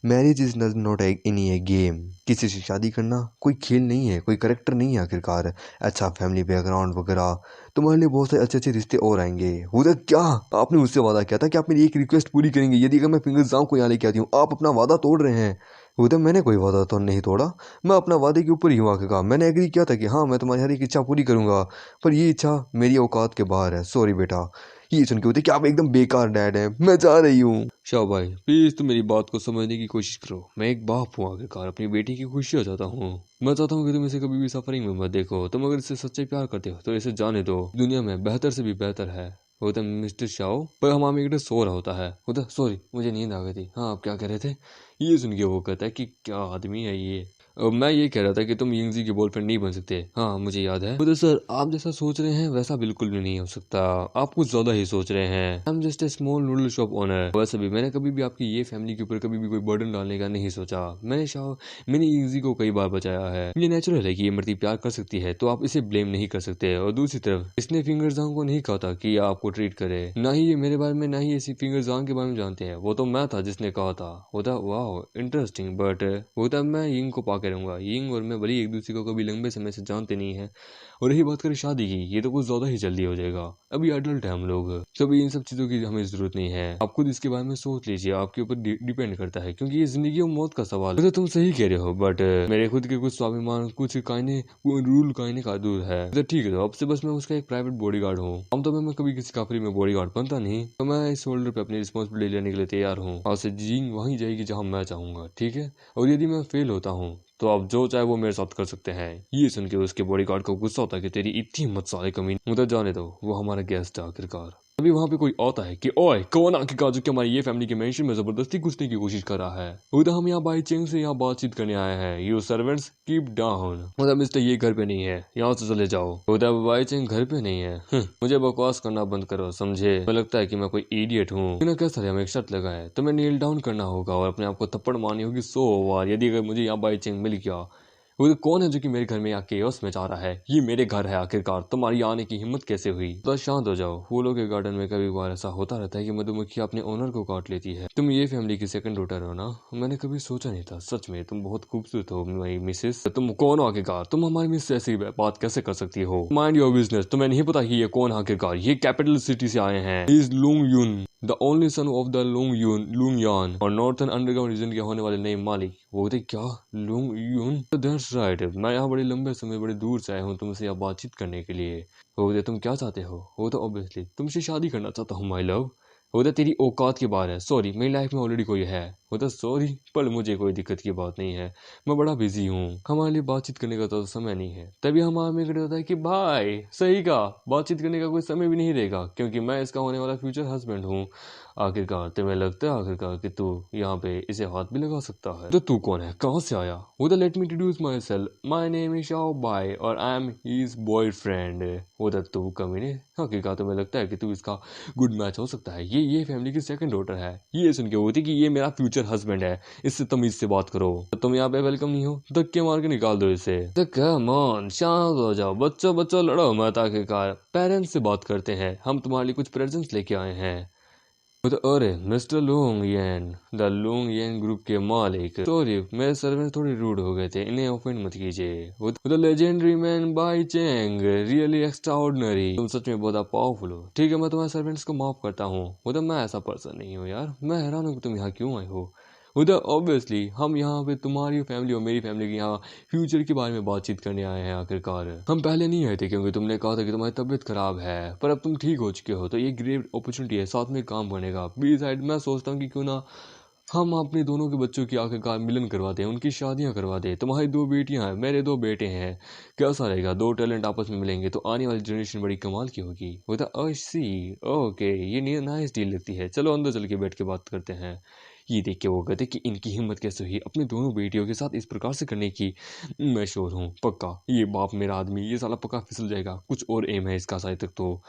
[SPEAKER 2] Marriage is not in A game. किसी से शादी करना कोई खेल नहीं है, कोई करेक्टर नहीं है आखिरकार। अच्छा फैमिली बैकग्राउंड वगैरह, तुम्हारे लिए बहुत सारे अच्छे अच्छे रिश्ते और आएंगे। उधर क्या आपने मुझसे वादा किया था कि आप मेरी एक रिक्वेस्ट पूरी करेंगे यदि अगर मैं फिंगर जाऊँ को यहाँ लेके आती हूँ? आप अपना वादा तोड़ रहे हैं। उधर मैंने कोई वादा तो नहीं तोड़ा, मैं अपना वादे के ऊपर ही हूँ आखिरकार। मैंने एग्री किया था कि हाँ मैं तुम्हारी हर एक इच्छा पूरी करूंगा, पर ये इच्छा मेरी औकात के बाहर है। सॉरी बेटा। ये सुन के होते कि आप एकदम बेकार डैड है, मैं जा रही हूँ। शाबाश, प्लीज तुम मेरी बात को समझने की कोशिश करो। मैं एक बाप हूँ आखिरकार, अपनी बेटी की खुशी हो चाहता हूँ। मैं चाहता हूँ कि तुम इसे कभी भी सफरिंग में मत देखो। तुम अगर इससे सच्चे प्यार करते हो तो इसे जाने दो, दुनिया में बेहतर से भी बेहतर है। होता मिस्टर शाओ, पर हमारे एक सो रहा होता है। होता सॉरी मुझे नींद आ गई थी। हाँ आप क्या कह रहे थे? ये सुन के वो कहता है कि क्या आदमी है ये।
[SPEAKER 1] मैं ये कह रहा था कि तुम यिंगजी के बॉयफ्रेंड नहीं बन सकते। हाँ मुझे याद है। तो सर आप जैसा सोच रहे हैं वैसा बिल्कुल भी नहीं हो सकता, आप कुछ ज्यादा ही सोच रहे हैं। I am just a small noodle shop owner. वैसे भी मैंने कभी भी आपकी ये फैमिली के ऊपर कभी भी कोई बर्डन डालने का नहीं सोचा। मैंने यिंगजी को कई बार बचाया है। ये नेचुरल है कि ये मर्दी प्यार कर सकती है, तो आप इसे ब्लेम नहीं कर सकते। और दूसरी तरफ इसने फिंगर जांग को नहीं कहा था कि ये आपको ट्रीट करे, ना ही ये मेरे बारे में, ना ही इसी फिंगर जांग के बारे में जानते हैं। वो तो मैं था जिसने कहा था। होता वाह इंटरेस्टिंग, बट होता मैं यिंग को पाके रहूंगा। यिंग और मैं भले एक दूसरे को कभी लंबे समय से जानते नहीं है। और रही बात करें शादी की, ये तो कुछ ज्यादा ही जल्दी हो जाएगा। अभी अडल्ट है हम लोग, कभी इन सब चीजों की हमें जरूरत नहीं है। आप खुद इसके बारे में सोच लीजिए, आपके ऊपर डिपेंड करता है, क्योंकि ये जिंदगी और मौत का सवाल है। तो तुम सही कह रहे हो, बट मेरे खुद के कुछ स्वाभिमान, कुछ कायने रूल कायने का दूर है। तो ठीक है, तो अब से बस मैं उसका एक प्राइवेट बॉडीगार्ड हूँ। हम तो मैं कभी किसी काफरी में बॉडीगार्ड बनता नहीं, तो मैं इस शोल्डर पे अपनी रिस्पॉन्सिबिलिटी लेने के लिए तैयार हूँ। आज से जींग वहीं जाएगी जहाँ मैं चाहूंगा, ठीक है। और यदि मैं फेल होता हूँ तो आप जो चाहे वो मेरे साथ कर सकते हैं। ये सुन के उसके बॉडीगार्ड को गुस्सा होता है कि तेरी इतनी हिम्मत साले कमीने, मुझे जाने दो, वो हमारा गेस्ट है आखिरकार। अभी वहां पे कोई आता है कि ओए कौन आखिरकार जो कि हमारी ये फैमिली के मेंशन में जबरदस्ती घुसने की कोशिश कर रहा है। उधर हम यहाँ बाई चेंग से यहाँ बातचीत करने आए हैं। You servants keep down. मतलब मिस्टर ये घर पे नहीं है, यहाँ से चले जाओ। उधर बाई चेंग घर पे नहीं है। मुझे बकवास करना बंद करो, समझे। मुझे लगता है कि मैं कोई इडियट हूँ। कैसा है, हमें एक शर्त लगा है, तुम्हें नील डाउन करना होगा और अपने आप को थप्पड़ मारनी होगी 100 बार। यदि अगर मुझे यहाँ बाई चेंग मिल गया, वो कौन है जो कि मेरे घर में आके केओस में जा रहा है। ये मेरे घर है आखिरकार, तुम्हारी आने की हिम्मत कैसे हुई। बस शांत हो जाओ। फूलों के गार्डन में कभी बार ऐसा होता रहता है कि मधुमक्खी अपने ओनर को काट लेती है। तुम ये फैमिली की सेकंड डॉटर हो ना। मैंने कभी सोचा नहीं था, सच में तुम बहुत खूबसूरत हो मेरी मिसेस। तुम कौन हो आखिरकार, तुम हमारी मिस ऐसी बात कैसे कर सकती हो। Mind your business. तुम्हें नहीं पता कि ये कौन आखिरकार, ये कैपिटल सिटी से आए हैं। Is Lung Yun, the only son of the Lung Yan और नॉर्थन अंडरग्राउंड रीजन के होने वाले नए मालिक। वो थे क्या, लुंग यून। दैट्स राइट, मैं यहाँ बड़े लंबे समय बड़े दूर से आया हूँ तुमसे यहाँ बातचीत करने के लिए। वो दे तुम क्या चाहते हो। वो तो ऑब्वियसली तुमसे शादी करना चाहता हूँ माय लव। वो तो तेरी औकात की बात है। सॉरी, मेरी लाइफ में ऑलरेडी कोई है। वो तो सॉरी, पर मुझे कोई दिक्कत की बात नहीं है, मैं बड़ा बिजी हूँ। हमारे लिए बातचीत करने का तो समय नहीं है। तभी हमारे में होता है कि भाई सही का बातचीत करने का कोई समय भी नहीं रहेगा, क्योंकि मैं इसका होने वाला फ्यूचर हस्बैंड हूँ। आखिरकार तुम्हें लगता है आखिरकार कि तू यहाँ पे इसे हाथ भी लगा सकता है। तो तू कौन है, कहाँ से आया। वो तो let me introduce my self, my name is Shao by और आई एम हीज बॉयफ्रेंड। वो तो तू कमीने, आखिरकार तुम्हें लगता है कि तू इसका गुड मैच हो सकता है। ये फैमिली की सेकंड डॉटर है। ये सुन के होती कि ये मेरा फ्यूचर हस्बैंड है, इससे तमीज से बात करो। तो तुम यहाँ पे वेलकम नहीं हो, धक्के मार के निकाल दो इसे। तो कम ऑन, शांत हो जाओ, बच्चों लड़ो मत। आखिरकार पेरेंट्स से बात करते हैं, हम तुम्हारे लिए कुछ प्रेजेंट्स लेके आए हैं। तो अरे mister Loong yen, the Loong yen group के मालिक। सॉरी मेरे सर्वेंट थोड़े रूड हो गए थे, इन्हें ऑफेंड मत कीजिए। वो the legendary man Bai Cheng, really extraordinary. तुम सच में बहुत पावरफुल हो। ठीक है, मैं तुम्हारे सर्वेंट्स को माफ करता हूँ। वो तो मैं ऐसा पर्सन नहीं हूँ यार, मैं हैरान हूँ कि तुम यहाँ क्यों आए हो। उधर ऑब्वियसली हम यहाँ पे तुम्हारी फैमिली और मेरी फैमिली के यहाँ फ्यूचर के बारे में बातचीत करने आए हैं। आखिरकार हम पहले नहीं आए थे क्योंकि तुमने कहा था कि तुम्हारी तबीयत खराब है, पर अब तुम ठीक हो चुके हो, तो ये ग्रेट अपॉर्चुनिटी है साथ में काम करने का। बी साइड मैं सोचता हूँ कि क्यों ना हम अपने दोनों के बच्चों की आखिरकार मिलन करवाते हैं, उनकी शादियां करवा दे। तुम्हारी 2 बेटियां हैं, मेरे 2 बेटे हैं। कैसा रहेगा, 2 टैलेंट आपस में मिलेंगे तो आने वाली जनरेशन बड़ी कमाल की होगी। वो था सी ओके, ये नाइस डील लगती है, चलो अंदर चल के बैठ के बात करते हैं। ये देख के वो कहते कि इनकी हिम्मत कैसे हुई अपनी दोनों बेटियों के साथ इस प्रकार से करने की। मैं श्योर हूँ पक्का ये बाप मेरा आदमी, ये साला पक्का फिसल जाएगा। कुछ और एम है इसका शायद तक। तो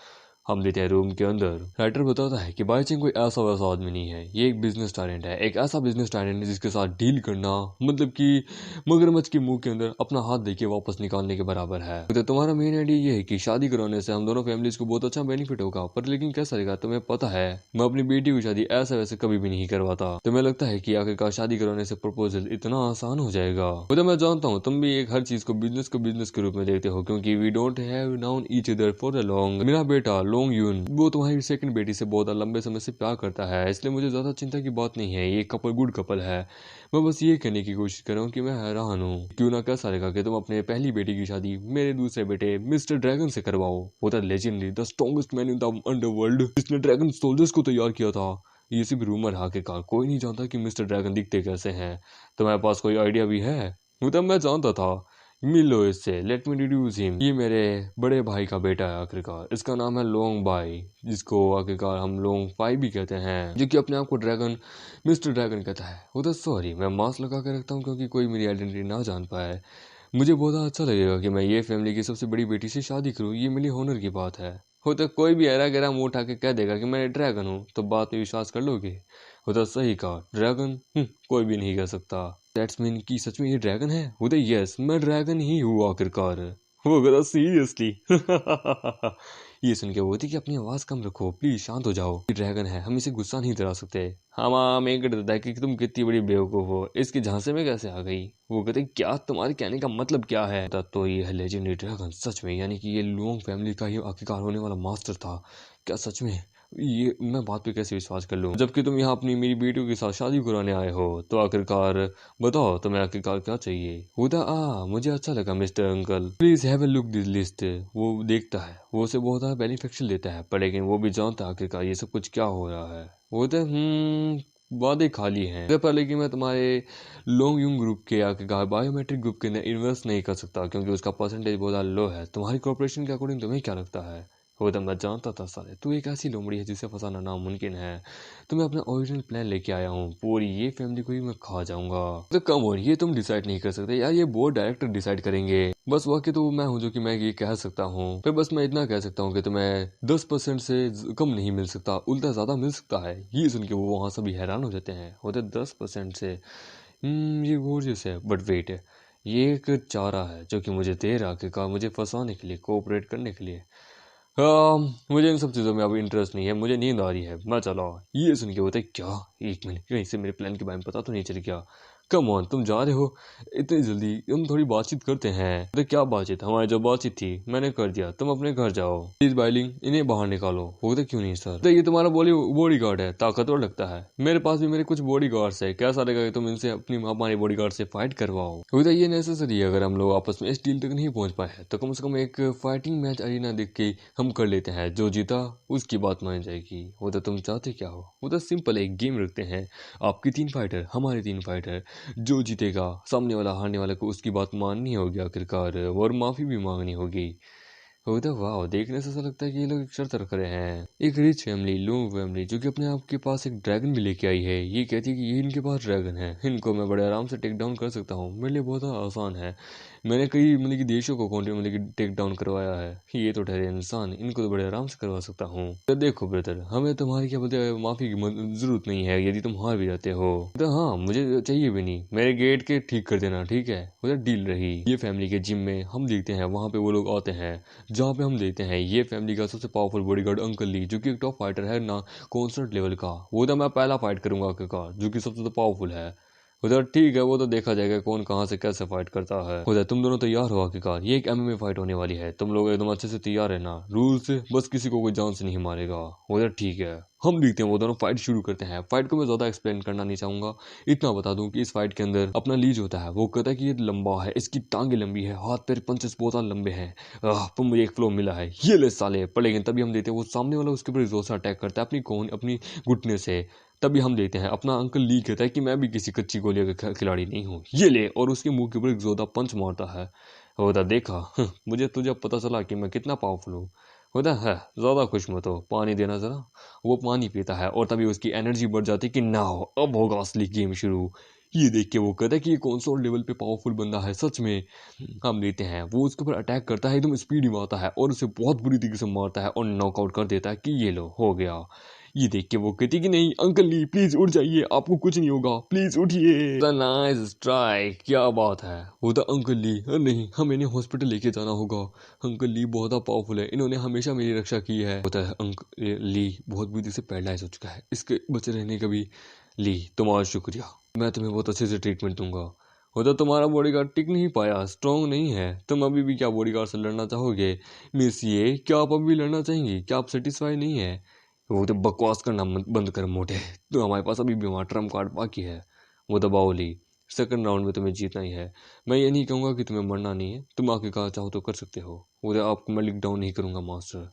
[SPEAKER 1] हम लेते हैं रूम के अंदर। राइटर बताता है कि बाई चेंग कोई ऐसा वैसा आदमी नहीं है, ये एक बिजनेस टैलेंट है, एक ऐसा बिजनेस टैलेंट है जिसके साथ डील करना मतलब कि मगरमच्छ के मुंह के अंदर अपना हाथ देके वापस निकालने के बराबर है। तो तुम्हारा मेन आइडिया ये है कि शादी कराने से हम दोनों फैमिलीज को बहुत अच्छा बेनिफिट होगा, पर लेकिन कैसा रहेगा तुम्हें पता है, मैं अपनी बेटी की शादी ऐसे वैसे कभी भी नहीं करवाता। तुम्हें लगता है कि आखिरकार शादी कराने से प्रपोजल इतना आसान हो जाएगा। तो मैं जानता हूँ तुम भी एक हर चीज को बिजनेस के रूप में देखते हो, क्योंकि we don't have known each other for a long. मेरा बेटा लोंग यून वो तुम्हारी सेकंड बेटी से बहुत लंबे समय से प्यार करता है, इसलिए मुझे ज्यादा चिंता की बात नहीं है। ये कपल गुड कपल है। मैं बस ये कहने की कोशिश कर रहा हूँ कि मैं हैरान हूँ क्यों ना कैसा रहेगा कि तुम अपने पहली बेटी की शादी मेरे दूसरे बेटे मिस्टर ड्रैगन से करवाओ। वो था legendary the strongest man in the underworld, जिसने ड्रैगन सोल्जर्स को तैयार किया था। ये सिर्फ रूमर है, आखिरकार कोई नहीं जानता कि मिस्टर ड्रैगन दिखते कैसे हैं। तुम्हारे पास कोई आइडिया भी है। वो तब मैं जानता था मिलो इससे, लेट मी इंट्रोड्यूस हिम। ये मेरे बड़े भाई का बेटा है आखिरकार, इसका नाम है लोंग बाई, जिसको आखिरकार हम लोंग फाई भी कहते हैं, जो कि अपने आप को ड्रैगन मिस्टर ड्रैगन कहता है। वो तो सॉरी, मैं मास्क लगा के रखता हूँ क्योंकि कोई मेरी आइडेंटिटी ना जान पाए। मुझे बहुत अच्छा लगेगा कि मैं ये फैमिली की सबसे बड़ी बेटी से शादी करूँ, ये मेरी ऑनर की बात है। हो तो कोई भी ऐरा गैरा मुंह उठा के कह देगा कि मैं ड्रैगन हूँ, तो बात में विश्वास कर लोगे? हो तो सही कहा, ड्रैगन कोई भी नहीं कह सकता। दैट्स मीन कि सच में ये ड्रैगन है? वो तो यस, मैं ड्रैगन ही हूँ आखिरकार। वो कहता सीरियसली? ये सुन के वो थी कि अपनी आवाज कम रखो प्लीज, शांत हो जाओ, ये ड्रैगन है, हम इसे गुस्सा नहीं दिला सकते। हम एक डरता है कि तुम कितनी बड़ी बेवकूफ हो, इसके झांसे में कैसे आ गई? वो कहते क्या, तुम्हारे कहने का मतलब क्या है? तो ये है लेजेंडरी ड्रैगन सच में, यानी कि ये लुओंग फैमिली का ही आखिरकार होने वाला मास्टर था क्या सच में? ये मैं बात पे कैसे विश्वास कर लूं, जबकि तुम यहाँ अपनी मेरी बेटियों के साथ शादी कराने आए हो। तो आखिरकार बताओ तुम्हें आखिरकार क्या चाहिए? हुदा मुझे अच्छा लगा mister uncle, please have a look this list. वो देखता है, वो उसे बहुत सारा बेनिफिशियल देता है, पर लेकिन वो भी जानता है आखिरकार ये सब कुछ क्या हो रहा है। वो तो वादे खाली हैं, पर लेकिन मैं तुम्हारे लोंग यूंग ग्रुप के आखिरकार बायोमेट्रिक ग्रुप के अंदर इन्वेस्ट नहीं कर सकता क्योंकि उसका परसेंटेज बहुत ज़्यादा लो है। तुम्हारी कॉर्पोरेशन के अकॉर्डिंग तुम्हें क्या लगता है? वो तो मैं जानता था साले, तू एक ऐसी लोमड़ी है जिसे फंसाना नामुमकिन है। तो मैं अपना ओरिजिनल प्लान लेके आया हूँ, पूरी ये फैमिली को ही मैं खा जाऊंगा। तो कम और ये तुम डिसाइड नहीं कर सकते यार, ये बोर्ड डायरेक्टर डिसाइड करेंगे। बस वाकई तो मैं हूँ जो कि मैं ये कह सकता हूँ, फिर बस मैं इतना कह सकता हूँ कि तुम्हें 10% से कम नहीं मिल सकता, उल्टा ज्यादा मिल सकता है। ये सुन के वो वहाँ सभी हैरान हो जाते हैं। होते 10% से ये गोर्जियस है, बट वेट है, ये एक चारा है जो कि मुझे दे रहा आखिरकार मुझे फंसाने के लिए, कोऑपरेट करने के लिए। मुझे इन सब चीज़ों में अभी इंटरेस्ट नहीं है, मुझे नींद आ रही है, मैं चला। ये सुन के होता है क्या, एक मिनट, कहीं से मेरे प्लान के बारे में पता तो नहीं चल गया? कम ऑन, तुम जा रहे हो इतनी जल्दी? हम थोड़ी बातचीत करते हैं। तो क्या बातचीत? हमारी जो बातचीत थी मैंने कर दिया, तुम अपने घर जाओ। प्लीज बाइलिंग, इन्हें बाहर निकालो। वो तो क्यों नहीं सर? तो ये तुम्हारा बॉडी गार्ड है, ताकतवर लगता है। मेरे पास भी मेरे कुछ बॉडी गार्ड्स है, कैसा लगेगा कि तुम इनसे अपनी हमारे बॉडी गार्ड से फाइट करवाओ? वो तो ये नेसेसरी है, अगर हम लोग आपस में इस डील तक नहीं पहुंच पाए तो कम से कम एक फाइटिंग मैच अरीना देख के हम कर लेते हैं, जो जीता उसकी बात मानी जाएगी। वो तो तुम चाहते क्या हो? वो तो सिंपल एक गेम रखते हैं, आपकी 3 फाइटर, हमारे 3 फाइटर, जो जीतेगा सामने वाला हारने वाले को उसकी बात माननी होगी आखिरकार, और माफी भी मांगनी होगी। वो तो वाह, देखने से ऐसा लगता है कि ये लोग एक शर्त रख रहे हैं। एक रिच फैमिली, लोग फैमिली, जो कि अपने आप के पास एक ड्रैगन भी लेके आई है। ये कहती है कि ये इनके पास ड्रैगन है, इनको मैं बड़े आराम से टेक डाउन कर सकता हूँ, मेरे लिए बहुत आसान है। मैंने कई मतलब कि देशों को मतलब कि टेक डाउन करवाया है, ये तो ठहरे इंसान, इनको तो बड़े आराम से करवा सकता हूँ। तो देखो ब्रदर, हमें तुम्हारी क्या बोलते हैं माफी की जरूरत नहीं है यदि तुम हार भी जाते हो। तो हाँ, मुझे चाहिए भी नहीं, मेरे गेट के ठीक कर देना, ठीक है? उधर डील रही। ये फैमिली के जिम में हम देखते हैं, वहां पे वो लोग आते हैं जहाँ पे हम देखते हैं ये फैमिली का सबसे पावरफुल बॉडीगार्ड अंकल ली, जो कि एक टॉप फाइटर है ना, कॉन्स्टेंट लेवल का। वो तो मैं पहला फाइट करूंगा आखिरकार, जो कि सबसे ज्यादा पावरफुल है। उधर ठीक है, वो तो देखा जाएगा कौन कहाँ से कैसे फाइट करता है। उधर तुम दोनों तैयार हो आखिरकार, ये एक एमएमए फाइट होने वाली है, तुम लोग एकदम अच्छे से तैयार है ना? रूल से बस किसी को कोई जान से नहीं मारेगा। उधर ठीक है, हम देखते हैं वो दोनों फाइट शुरू करते हैं। फाइट को मैं ज्यादा एक्सप्लेन करना नहीं चाहूंगा, इतना बता दूं कि इस फाइट के अंदर अपना लीज होता है, वो कहता है कि ये लंबा है, इसकी टांगे लंबी है, हाथ पैर पंचेस बहुत ज्यादा लंबे हैं। पर मुझे एक फ्लो मिला है, ये ले साले। पर लेकिन तभी हम देखते हैं वो सामने वाला उसके ऊपर जोर से अटैक करता है अपनी घुटने से। तभी हम देखते हैं अपना अंकल ली कहता है कि मैं भी किसी कच्ची गोलियों का खिलाड़ी नहीं हूँ, ये ले, और उसके मुंह के ऊपर एक जोरदार पंच मारता है। होता देखा, मुझे तुझे पता चला कि मैं कितना पावरफुल हूँ। होता है ज्यादा खुश मत हो, पानी देना जरा। वो पानी पीता है और तभी उसकी एनर्जी बढ़ जाती है कि ना हो, अब होगा असली गेम शुरू। ये देख के वो कहता है कि ये कौन सा लेवल पे पावरफुल बंदा है सच में। हम लेते हैं वो उसके ऊपर अटैक करता है, एकदम स्पीड में आता है और उसे बहुत बुरी तरीके से मारता है और नॉकआउट कर देता है कि ये लो हो गया। ये देख के वो कहती कि नहीं अंकल ली प्लीज उठ जाइए, आपको कुछ नहीं होगा, प्लीज उठिए। नाइस ट्राई, क्या बात है। वो था अंकल ली, नहीं हमें इन्हें हॉस्पिटल लेके जाना होगा, अंकल ली बहुत पावरफुल है, इन्होंने हमेशा मेरी रक्षा की है। होता है अंकल ली बहुत बुरी से पैरालाइज हो चुका है, इसके बचे रहने का भी। ली तुम्हारा शुक्रिया, मैं तुम्हें बहुत अच्छे से ट्रीटमेंट दूंगा। होता तुम्हारा बॉडीगार्ड टिक नहीं पाया, स्ट्रांग नहीं है, तुम अभी भी क्या बॉडीगार्ड से लड़ना चाहोगे? मिस ये क्या आप अभी भी लड़ना चाहेंगी? क्या आप सेटिस्फाई नहीं है? वो तो बकवास करना बंद कर मोटे, तो हमारे पास अभी भी हमारा ट्रम्प कार्ड बाकी है। वो तो बाहुली, सेकंड राउंड में तुम्हें जीतना ही है। मैं ये नहीं कहूँगा कि तुम्हें मरना नहीं है, तुम आके कहा चाहो तो कर सकते हो। वो तो आपको मैं लिक डाउन नहीं करूँगा मास्टर।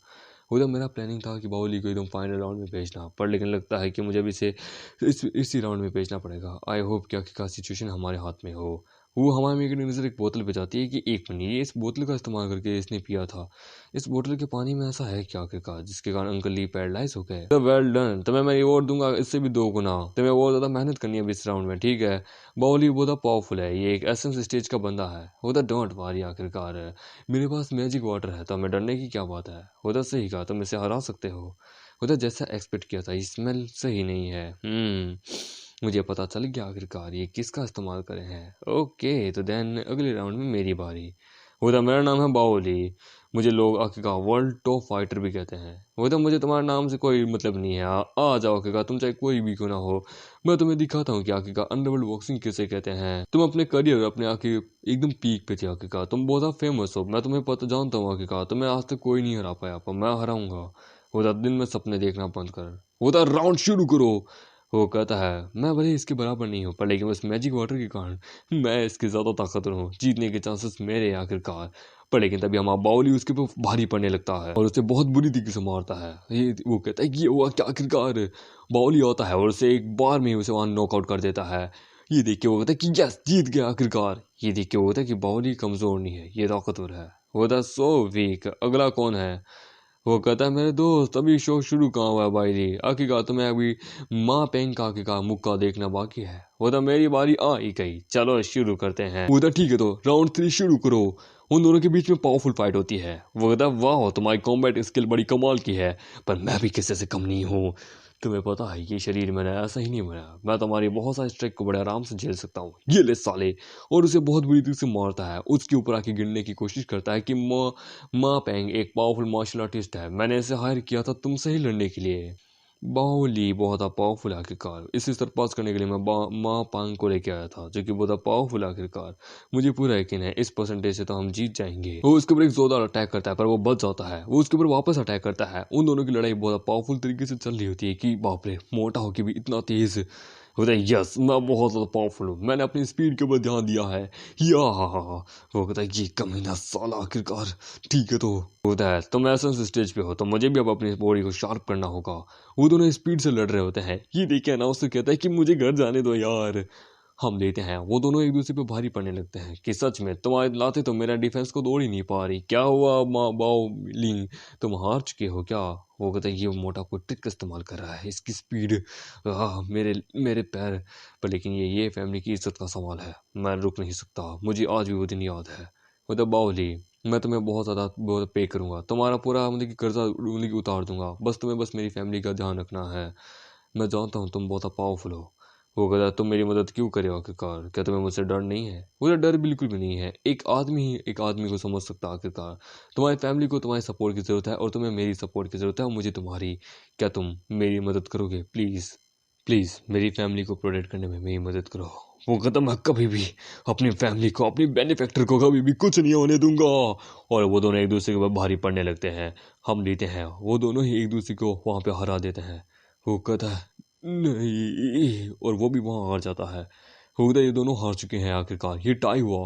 [SPEAKER 1] वो तो मेरा प्लानिंग था कि बाहुली को एकदम फाइनल राउंड में भेजना, पर लेकिन लगता है कि मुझे भी इसी राउंड में भेजना पड़ेगा। आई होप क्या सिचुएशन हमारे हाथ में हो। वो हमारे की नज़र एक बोतल पे जाती है कि एक मिनट, ये इस बोतल का इस्तेमाल करके इसने पिया था, इस बोतल के पानी में ऐसा है क्या आखिरकार जिसके कारण अंकल ली पैरालाइज हो गए। तो वेल डन, तुम्हें मैं रिवॉर्ड दूंगा इससे भी 2 गुना, तुम्हें और ज़्यादा मेहनत करनी है इस राउंड में, ठीक है। बाहुबली बहुत पावरफुल है, ये एक एसेंस स्टेज का बंदा है। होता डोंट वरी, आखिरकार मेरे पास मैजिक वाटर है तो हमें डरने की क्या बात है। होता सही कहा, तुम इसे हरा सकते हो। होता जैसा एक्सपेक्ट किया था, ये स्मेल सही नहीं है। मुझे पता चल गया आखिरकार ये किसका इस्तेमाल करे हैं। ओके, तो देन अगले राउंड में मेरी बारी। होता मेरा नाम है बाहुबली, मुझे लोग आखिरकार वर्ल्ड टॉप फाइटर भी कहते हैं। होता मुझे तुम्हारे नाम से कोई मतलब नहीं है, आ जाओ आखिरकार, तुम चाहे कोई भी क्यों ना हो। मैं तुम्हें दिखाता हूँ कि आखिरकार अंडरवर्ल्ड बॉक्सिंग किसे कहते हैं। तुम अपने करियर अपने आखिर एकदम पीक पे थे आखिरकार, तुम बहुत फेमस हो, मैं तुम्हें पता जानता हूँ आखिरकार, तुम्हें आज तक कोई नहीं हरा पाया, पर मैं हराऊंगा। होता दिन में सपने देखना बंद कर, होता राउंड शुरू करो। वो कहता है मैं भले इसके बराबर नहीं हूँ, पर लेकिन उस मैजिक वाटर के कारण मैं इसके ज़्यादा ताकतवर हूँ, जीतने के चांसेस मेरे हैं आखिरकार। पर लेकिन तभी हमारा बाहुबली उसके ऊपर भारी पड़ने लगता है और उसे बहुत बुरी तरीके से मारता है। ये वो कहता है कि ये हुआ क्या आखिरकार। बाहुबली आता है और उसे एक बार में ही उसे वहाँ नॉकआउट कर देता है। ये देख के वो कहता है कि यस, जीत गया आखिरकार। ये देख के वो कहता है कि बाहुबली कमज़ोर नहीं है, ये ताकतवर है। वो था सो वीक, अगला कौन है। वो कहता है मेरे दोस्त अभी शो शुरू कहाँ हुआ है भाई जी, आखिरकार तुम्हें अभी माँ पेंग का आखिरकार मुक्का देखना बाकी है। वो तो मेरी बारी आ ही गई, चलो शुरू करते हैं। वो तो ठीक है, तो राउंड 3 शुरू करो। उन दोनों के बीच में पावरफुल फाइट होती है। वो कहता है वाह तुम्हारी कॉम्बैट स्किल बड़ी कमाल की है, पर मैं भी किसी से कम नहीं हूँ। तुम्हें पता है ये शरीर मैंने ऐसा ही नहीं बनाया, मैं तुम्हारी बहुत सारे स्ट्राइक को बड़े आराम से झेल सकता हूँ, ये ले साले। और उसे बहुत बुरी तरीके से मारता है, उसके ऊपर आके गिरने की कोशिश करता है कि माँ पेंग एक पावरफुल मार्शल आर्टिस्ट है, मैंने इसे हायर किया था तुमसे ही लड़ने के लिए। बाहुबली बहुत पावरफुल आखिरकार, इस स्तर पास करने के लिए मैं माँ पांग को लेके आया था, जो कि बहुत पावरफुल आखिरकार। मुझे पूरा यकीन है इस परसेंटेज से तो हम जीत जाएंगे। वो उसके ऊपर एक जोरदार अटैक करता है पर वो बच जाता है। वो उसके ऊपर वापस अटैक करता है। उन दोनों की लड़ाई बहुत पावरफुल तरीके से चल रही होती है कि बाप रे, मोटा होके भी इतना तेज होता है। यस, मैं बहुत ज़्यादा पावरफुल हूँ, मैंने अपनी स्पीड के ऊपर ध्यान दिया है। या वो कहता है ये कमीना साला आखिरकार। ठीक है, तो होता है तुम ऐसे स्टेज पे हो तो मुझे भी अब अपनी बॉडी को शार्प करना होगा। वो दोनों स्पीड से लड़ रहे होते हैं। ये देखिए ना, उससे कहता है कि मुझे घर जाने दो यार। हम लेते हैं, वो दोनों एक दूसरे पे भारी पड़ने लगते हैं कि सच में तुम्हारे लाते तो मेरा डिफेंस को दौड़ ही नहीं पा रही, क्या हुआ माँ बाहुबली, तुम हार चुके हो क्या। वो कहता है ये मोटा कोई ट्रिक का इस्तेमाल कर रहा है, इसकी स्पीड मेरे मेरे पैर पर, लेकिन ये फैमिली की इज्जत का सवाल है, मैं रुक नहीं सकता, मुझे आज भी वो दिन याद है। वो तो बाहुबली, मैं तुम्हें बहुत ज़्यादा बहुत पे करूंगा, तुम्हारा पूरा मतलब कि कर्जा मतलब कि उतार दूंगा, बस तुम्हें बस मेरी फैमिली का ध्यान रखना है। मैं जानता हूँ तुम बहुत पावरफुल हो। वो कहता तुम मेरी मदद क्यों करे आखिरकार, क्या तुम्हें मुझसे डर नहीं है। मुझे डर बिल्कुल भी नहीं है, एक आदमी ही एक आदमी को समझ सकता है आखिरकार। तुम्हारी फैमिली को तुम्हारी सपोर्ट की ज़रूरत है और तुम्हें मेरी सपोर्ट की ज़रूरत है और मुझे तुम्हारी। क्या तुम मेरी मदद करोगे प्लीज़। प्लीज़ मेरी फैमिली को प्रोटेक्ट करने में मेरी मदद करो। वो कहता मैं कभी भी अपनी फैमिली को, अपनी बेनिफैक्टर को कभी भी कुछ नहीं होने दूंगा। और वो दोनों एक दूसरे के ऊपर भारी पड़ने लगते हैं। हम लेते हैं, वो दोनों ही एक दूसरे को वहाँ पे हरा देते हैं। वो कहता है नहीं, और वो भी वहाँ हार जाता है। होता ये दोनों हार चुके हैं आखिरकार, ये टाई हुआ।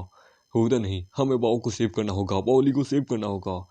[SPEAKER 1] होता नहीं, हमें बाऊ को सेव करना होगा, बाउली को सेव करना होगा।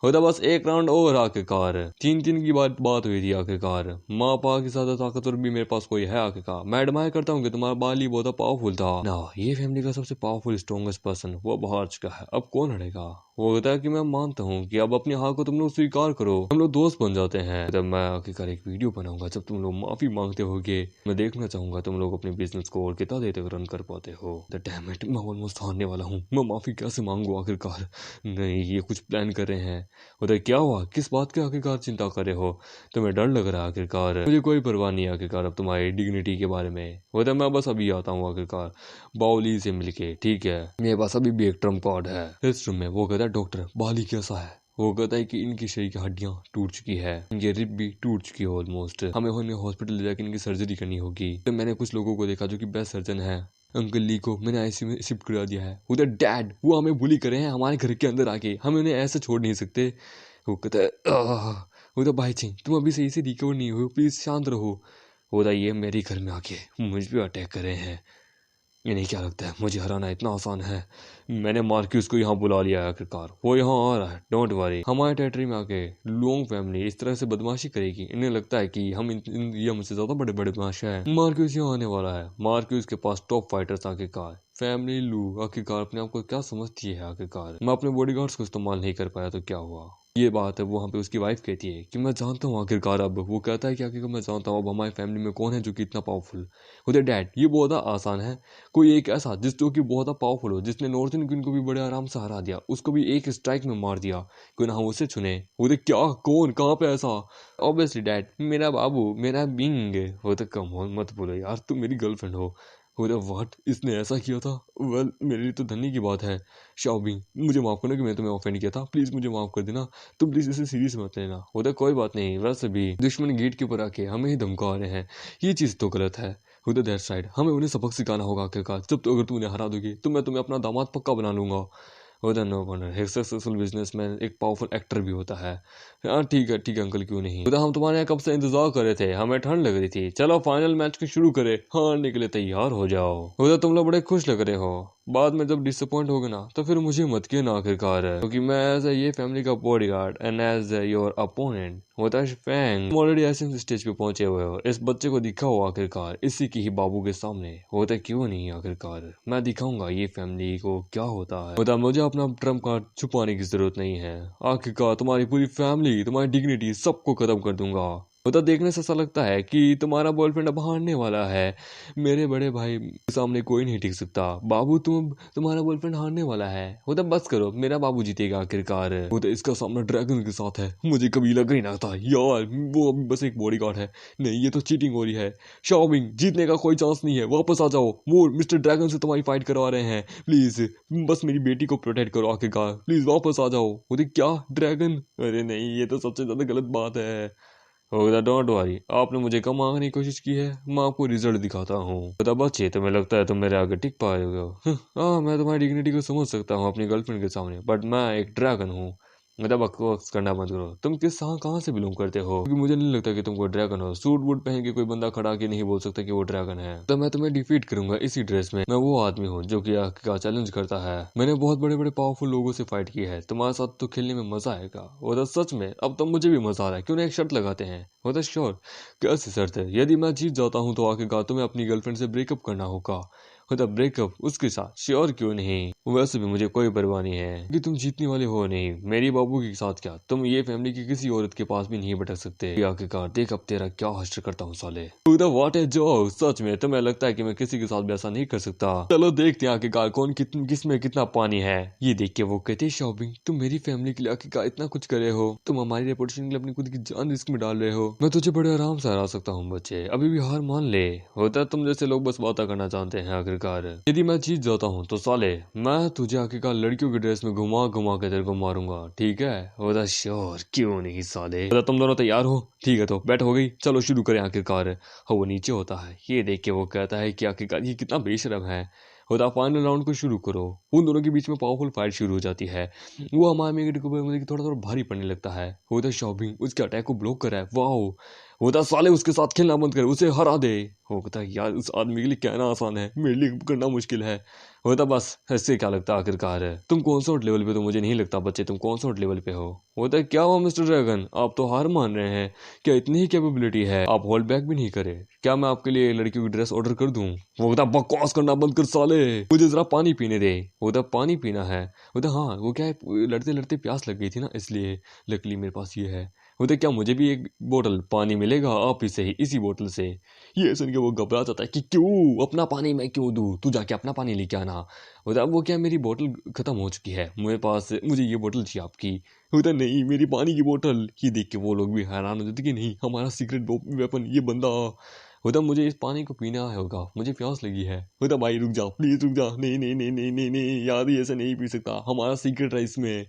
[SPEAKER 1] होता बस एक राउंड और आखिरकार। 3-3 की बात हुई थी आखिरकार। माँ पा के साथ ताकतवर भी मेरे पास कोई है आखिरकार। मैं एडमायर करता हूँ कि तुम्हारा बाली बहुत पावरफुल था ना। ये फैमिली का सबसे पावरफुल स्ट्रॉन्गेस्ट पर्सन वो बाहर चुका है, अब कौन हटेगा। वो कहता है कि मैं मानता हूँ कि अब अपनी हार को तुम लोग स्वीकार करो, हम लोग दोस्त बन जाते हैं। तब मैं आखिरकार एक वीडियो बनाऊंगा जब तुम लोग माफी मांगते होगे। मैं देखना चाहूंगा तुम लोग अपने बिजनेस को और कितना देर तक रन कर पाते हो। द डैम इट, मैं ऑलमोस्ट हारने वाला हूँ, मैं माफी कैसे मांगू आखिरकार। नहीं, ये कुछ प्लान कर रहे हैं। उधर क्या हुआ, किस बात की आखिरकार चिंता कर रहे हो, तुम्हें डर लग रहा है आखिरकार। मुझे कोई परवाह नहीं आखिरकार अब तुम्हारी डिग्निटी के बारे में। उधर मैं बस अभी आता हूँ आखिरकार बाउली से मिलके, ठीक है। मेरे पास अभी भी एक ट्रम्प कार्ड है। इस रूम में वो कहता है डॉक्टर बाली कैसा है। वो कहता है कि इनकी शरीर की हड्डियां टूट चुकी है, इनकी रिब भी टूट चुकी है ऑलमोस्ट, हमें हॉस्पिटल ले जाकर इनकी सर्जरी करनी होगी। तो मैंने कुछ लोगों को देखा जो कि बेस्ट सर्जन है, अंकल ली को मैंने आईसीयू में शिफ्ट करा दिया है। उधर डैड वो हमें बुली करे हैं हमारे घर के अंदर आके, हम उन्हें ऐसे छोड़ नहीं सकते। वो कहता है उधर भाई जी तुम अभी सही से रिकवर नहीं हो, प्लीज शांत रहो। उधर ये मेरे घर में आके मुझ पे अटैक कर रहे हैं। इन्हें क्या लगता है मुझे हराना इतना आसान है? मैंने मार्क्यूस को यहाँ बुला लिया है आखिरकार, वो यहाँ आ रहा है। डोंट वरी, हमारे टेरिटरी में आके लुओंग फैमिली इस तरह से बदमाशी करेगी, इन्हें लगता है कि ये हमसे ज्यादा बड़े बड़े बदमाश हैं। मार्क्यूस यहाँ आने वाला है। मार्क्यूस के पास टॉप फाइटर्स आखिरकार। फैमिली लू आखिरकार अपने आप को क्या समझती है आखिरकार? मैं अपने बॉडीगार्ड्स को इस्तेमाल नहीं कर पाया तो क्या हुआ? ये बात है वहाँ पे उसकी वाइफ कहती है कि मैं जानता हूँ आखिरकार। अब वो कहता है कि आखिरकार मैं जानता हूँ अब हमारी फैमिली में कौन है जो कि इतना पावरफुल। उधर डैड, ये बहुत आसान है। कोई एक ऐसा जो कि बहुत पावरफुल हो, जिसने नॉर्थन क्वीन को भी बड़े आराम से हरा दिया, उसको भी एक स्ट्राइक में मार दिया, क्यों ना हम उसे चुने? उधर क्या, कौन, कहाँ पे ऐसा? ऑब्वियसली डैड, मेरा बाबू, मेरा बिंग। वो तो कम हो मत बोलो यार, तुम मेरी गर्लफ्रेंड हो। बोले व्हाट, इसने ऐसा किया था? वेल मेरे लिए तो धन्य की बात है। शाओबिंग, मुझे माफ करना कि मैंने तुम्हें ऑफेंड किया था, प्लीज मुझे माफ कर देना। तुम प्लीज इसे सीरियस मत लेना। होता कोई बात नहीं, वैसे भी दुश्मन गेट के ऊपर आके हमें ही धमका रहे हैं, ये चीज तो गलत है। उधर दैट साइड हमें उन्हें सबक सिखाना होगा आखिरकार। जब तो अगर तुम उन्हें हरा दोगी तो मैं तुम्हें अपना दामाद पक्का बना लूंगा। उधर नो वंडर, एक सक्सेसफुल बिजनेसमैन एक पावरफुल एक्टर भी होता है। हाँ ठीक है अंकल, क्यों नहीं। उधर हम तुम्हारे यहाँ कब से इंतजार कर रहे थे, हमें ठंड लग रही थी। चलो फाइनल मैच को शुरू करे, हारने के लिए तैयार हो जाओ। उधर तुम लोग बड़े खुश लग रहे हो। बाद में जब डिसअपॉइंट होगे ना तो फिर मुझे मत कहना आखिरकार, क्योंकि मैं एज ये फैमिली का bodyguard and as your opponent होता है फैंग। तुम ऑलरेडी ऐसे स्टेज पे पहुंचे हुए हो, इस बच्चे को दिखाओ आखिरकार इसी की ही बाबू के सामने। होता क्यों नहीं आखिरकार, मैं दिखाऊंगा ये फैमिली को क्या होता है। होता मुझे अपना ट्रम्प कार्ड छुपाने की जरूरत नहीं है। आखिरकार तुम्हारी पूरी फैमिली, तुम्हारी डिग्निटी सबको खत्म कर दूंगा। होता देखने से ऐसा लगता है कि तुम्हारा बॉयफ्रेंड अब हारने वाला है। मेरे बड़े भाई के सामने कोई नहीं टिक सकता। बाबू तुम्हारा बॉयफ्रेंड हारने वाला है। होता बस करो, मेरा बाबू जीतेगा आखिरकार। होता इसका सामना ड्रैगन के साथ है, मुझे कभी लगा ही ना था यार, वो अभी बस एक बॉडीगार्ड है। नहीं, ये तो चीटिंग हो रही है। शाओबिंग, जीतने का कोई चांस नहीं है, वापस आ जाओ। वो मिस्टर ड्रैगन से तुम्हारी फाइट करवा रहे हैं, प्लीज बस मेरी बेटी को प्रोटेक्ट करो आखिरकार, प्लीज वापस आ जाओ। होते क्या ड्रैगन? अरे नहीं, ये तो सबसे ज्यादा गलत बात है। होगा डोंट वरी, आपने मुझे कम मांगने की कोशिश की है, मैं आपको रिजल्ट दिखाता हूँ। बता बच्चे, तुम्हें लगता है तुम मेरे आगे टिक पाओगे? हाँ, मैं तुम्हारी डिग्निटी को समझ सकता हूँ अपनी गर्लफ्रेंड के सामने, बट मैं एक ड्रैगन हूँ। मतलब बकवास करना बंद करो। तुम कहाँ से बिलोंग करते हो? क्योंकि मुझे नहीं लगता कि तुम कोई ड्रैगन हो। सूट वूट पहन के कोई बंदा खड़ा के नहीं बोल सकता कि वो ड्रैगन है। तो मैं तुम्हें डिफीट करूंगा इसी ड्रेस में। मैं वो आदमी हूँ जो कि का चैलेंज करता है। मैंने बहुत बड़े बड़े पावरफुल लोगों से फाइट की है, तुम्हारे साथ तो खेलने में मजा आएगा। वो तो सच में, अब तो मुझे भी मजा आ रहा है। क्यों ना एक शर्त लगाते हैं? वो तो श्योर। कैसी शर्त है? यदि मैं जीत जाता हूँ तो आखिरकार तुम्हें अपनी गर्लफ्रेंड से ब्रेकअप करना होगा। होता ब्रेकअप उसके साथ? श्योर, क्यों नहीं। वैसे भी मुझे कोई परवाह नहीं है कि तुम जीतने वाले हो नहीं। मेरी बाबू के साथ क्या, तुम ये फैमिली की किसी औरत के पास भी नहीं भटक सकते। आखिरकार देख अब तेरा क्या हश्र करता हूँ साले। व्हाट है जो, सच में तुम्हें लगता है कि मैं किसी के साथ भी ऐसा नहीं कर सकता? चलो देखते हैं आखिरकार कौन किसमें कितना पानी है। ये देख के वो कहते, शॉपिंग, तुम मेरी फैमिली के लिए आखिरकार इतना कुछ करे हो, तुम हमारी रेपुटेशन के लिए अपनी खुद की जान रिस्क में डाल रहे हो। मैं तुझे बड़े आराम से हरा सकता हूँ बच्चे, अभी भी हार मान ले। होता तुम जैसे लोग बस बात करना चाहते हैं आखिरकार। यदि मैं जीत जाता हूँ तो साले मैं तुझे आखिरकार लड़कियों की ड्रेस में घुमा घुमा के तेरे को मारूंगा, ठीक है? होता श्योर, क्यों नहीं साले। होता तुम दोनों तैयार हो? ठीक है तो बैट हो गई, चलो शुरू करें आखिरकार। वो नीचे होता है, ये देख के वो कहता है कि आखिरकार ये कितना बेशरम है। होता फाइनल राउंड को शुरू करो। उन दोनों के बीच में पावरफुल फाइट शुरू हो जाती है। वो हमारे मेगेट को मुझे थोड़ा थोड़ा भारी पड़ने लगता है। होता शॉपिंग उसके अटैक को ब्लॉक कर रहा है। वाओ, होता साले उसके साथ खेलना बंद कर, उसे हरा दे। होता यार उस आदमी के लिए कहना आसान है, मेरे लिए करना मुश्किल है। होता बस इससे क्या लगता है आखिरकार है। तुम कौन सा लेवल पे, तो मुझे नहीं लगता बच्चे तुम कौन सा लेवल पे हो। होता क्या हुआ मिस्टर ड्रैगन, आप तो हार मान रहे हैं? क्या इतनी ही कैपेबिलिटी है, आप होल्ड बैक भी नहीं करे? क्या मैं आपके लिए लड़कियों की ड्रेस ऑर्डर कर दूं? वो होता बकवास करना बंद कर साले, मुझे जरा पानी पीने दे। होता पानी पीना है? होता हाँ, वो क्या है, लड़ते लड़ते प्यास लग गई थी ना, इसलिए लकली मेरे पास ये है। होता क्या मुझे भी एक बोतल पानी मिलेगा आप ही से ही, इसी बोतल से? ये सुन के वो घबरा जाता है कि क्यों अपना पानी मैं क्यों दूं, तू जाके अपना पानी लेके आना। होता वो क्या, मेरी बोतल खत्म हो चुकी है मेरे पास, मुझे ये बोतल चाहिए आपकी। होता नहीं, मेरी पानी की बोतल। ये देख के वो लोग भी हैरान हो जाते कि नहीं, हमारा सीक्रेट वेपन ये बंदा। होता मुझे इस पानी को पीना होगा, मुझे प्यास लगी है। होता भाई रुक जा, प्लीज रुक जा। नहीं नहीं नहीं नहीं नहीं नहीं यार, ये ऐसे नहीं पी सकता, हमारा सीक्रेट है इसमें।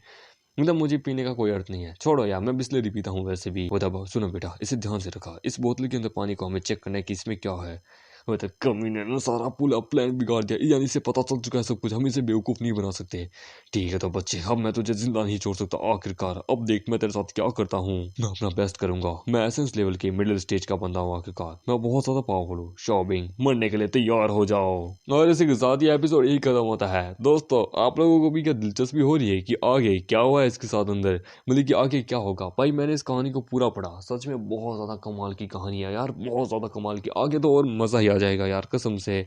[SPEAKER 1] मतलब मुझे पीने का कोई अर्थ नहीं है, छोड़ो यार, मैं बिस्लरी पीता हूँ वैसे भी। होता सुनो बेटा, इसे ध्यान से रखा, इस बोतल के अंदर पानी को हमें चेक करना है कि इसमें क्या है। वो तो कमीने ने सारा पूरा प्लान बिगाड़ दिया, यानी इसे पता चल चुका है सब कुछ, हम इसे बेवकूफ़ नहीं बना सकते। ठीक है तो बच्चे, अब मैं तुझे जिंदा नहीं छोड़ सकता। आखिरकार अब देख मैं तेरे साथ क्या करता हूँ। मैं अपना बेस्ट करूंगा। मैं एसेंस लेवल के मिडिल स्टेज का बंदा हूँ। आखिरकार मैं बहुत ज्यादा पावरफुल हूँ। शॉपिंग मरने के लिए तैयार हो जाओ। और इसी के साथ ये एपिसोड यही खत्म होता है। दोस्तों आप लोगों को भी क्या दिलचस्पी हो रही है कि आगे क्या हुआ है इसके साथ अंदर, मतलब कि आगे क्या होगा? भाई मैंने इस कहानी को पूरा पढ़ा, सच में बहुत ज़्यादा कमाल की कहानी है यार, बहुत ज़्यादा कमाल की। आगे तो और मज़ा ही आ जाएगा यार कसम से।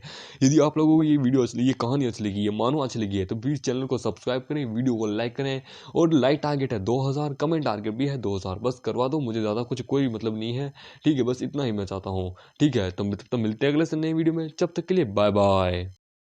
[SPEAKER 1] यदि आप लोगों को ये वीडियो अच्छी लगी, ये कहानी अच्छी लगी, ये मानो अच्छी लगी है तो प्लीज़ चैनल को सब्सक्राइब करें, वीडियो को लाइक करें। और लाइक टारगेट है 2000, कमेंट टारगेट भी है 2000, बस करवा दो, मुझे ज़्यादा कुछ कोई मतलब नहीं है। ठीक है, बस इतना ही मैं चाहता हूँ। ठीक है तो तब तक मिलते हैं अगले नए वीडियो में, जब तक के लिए बाय बाय।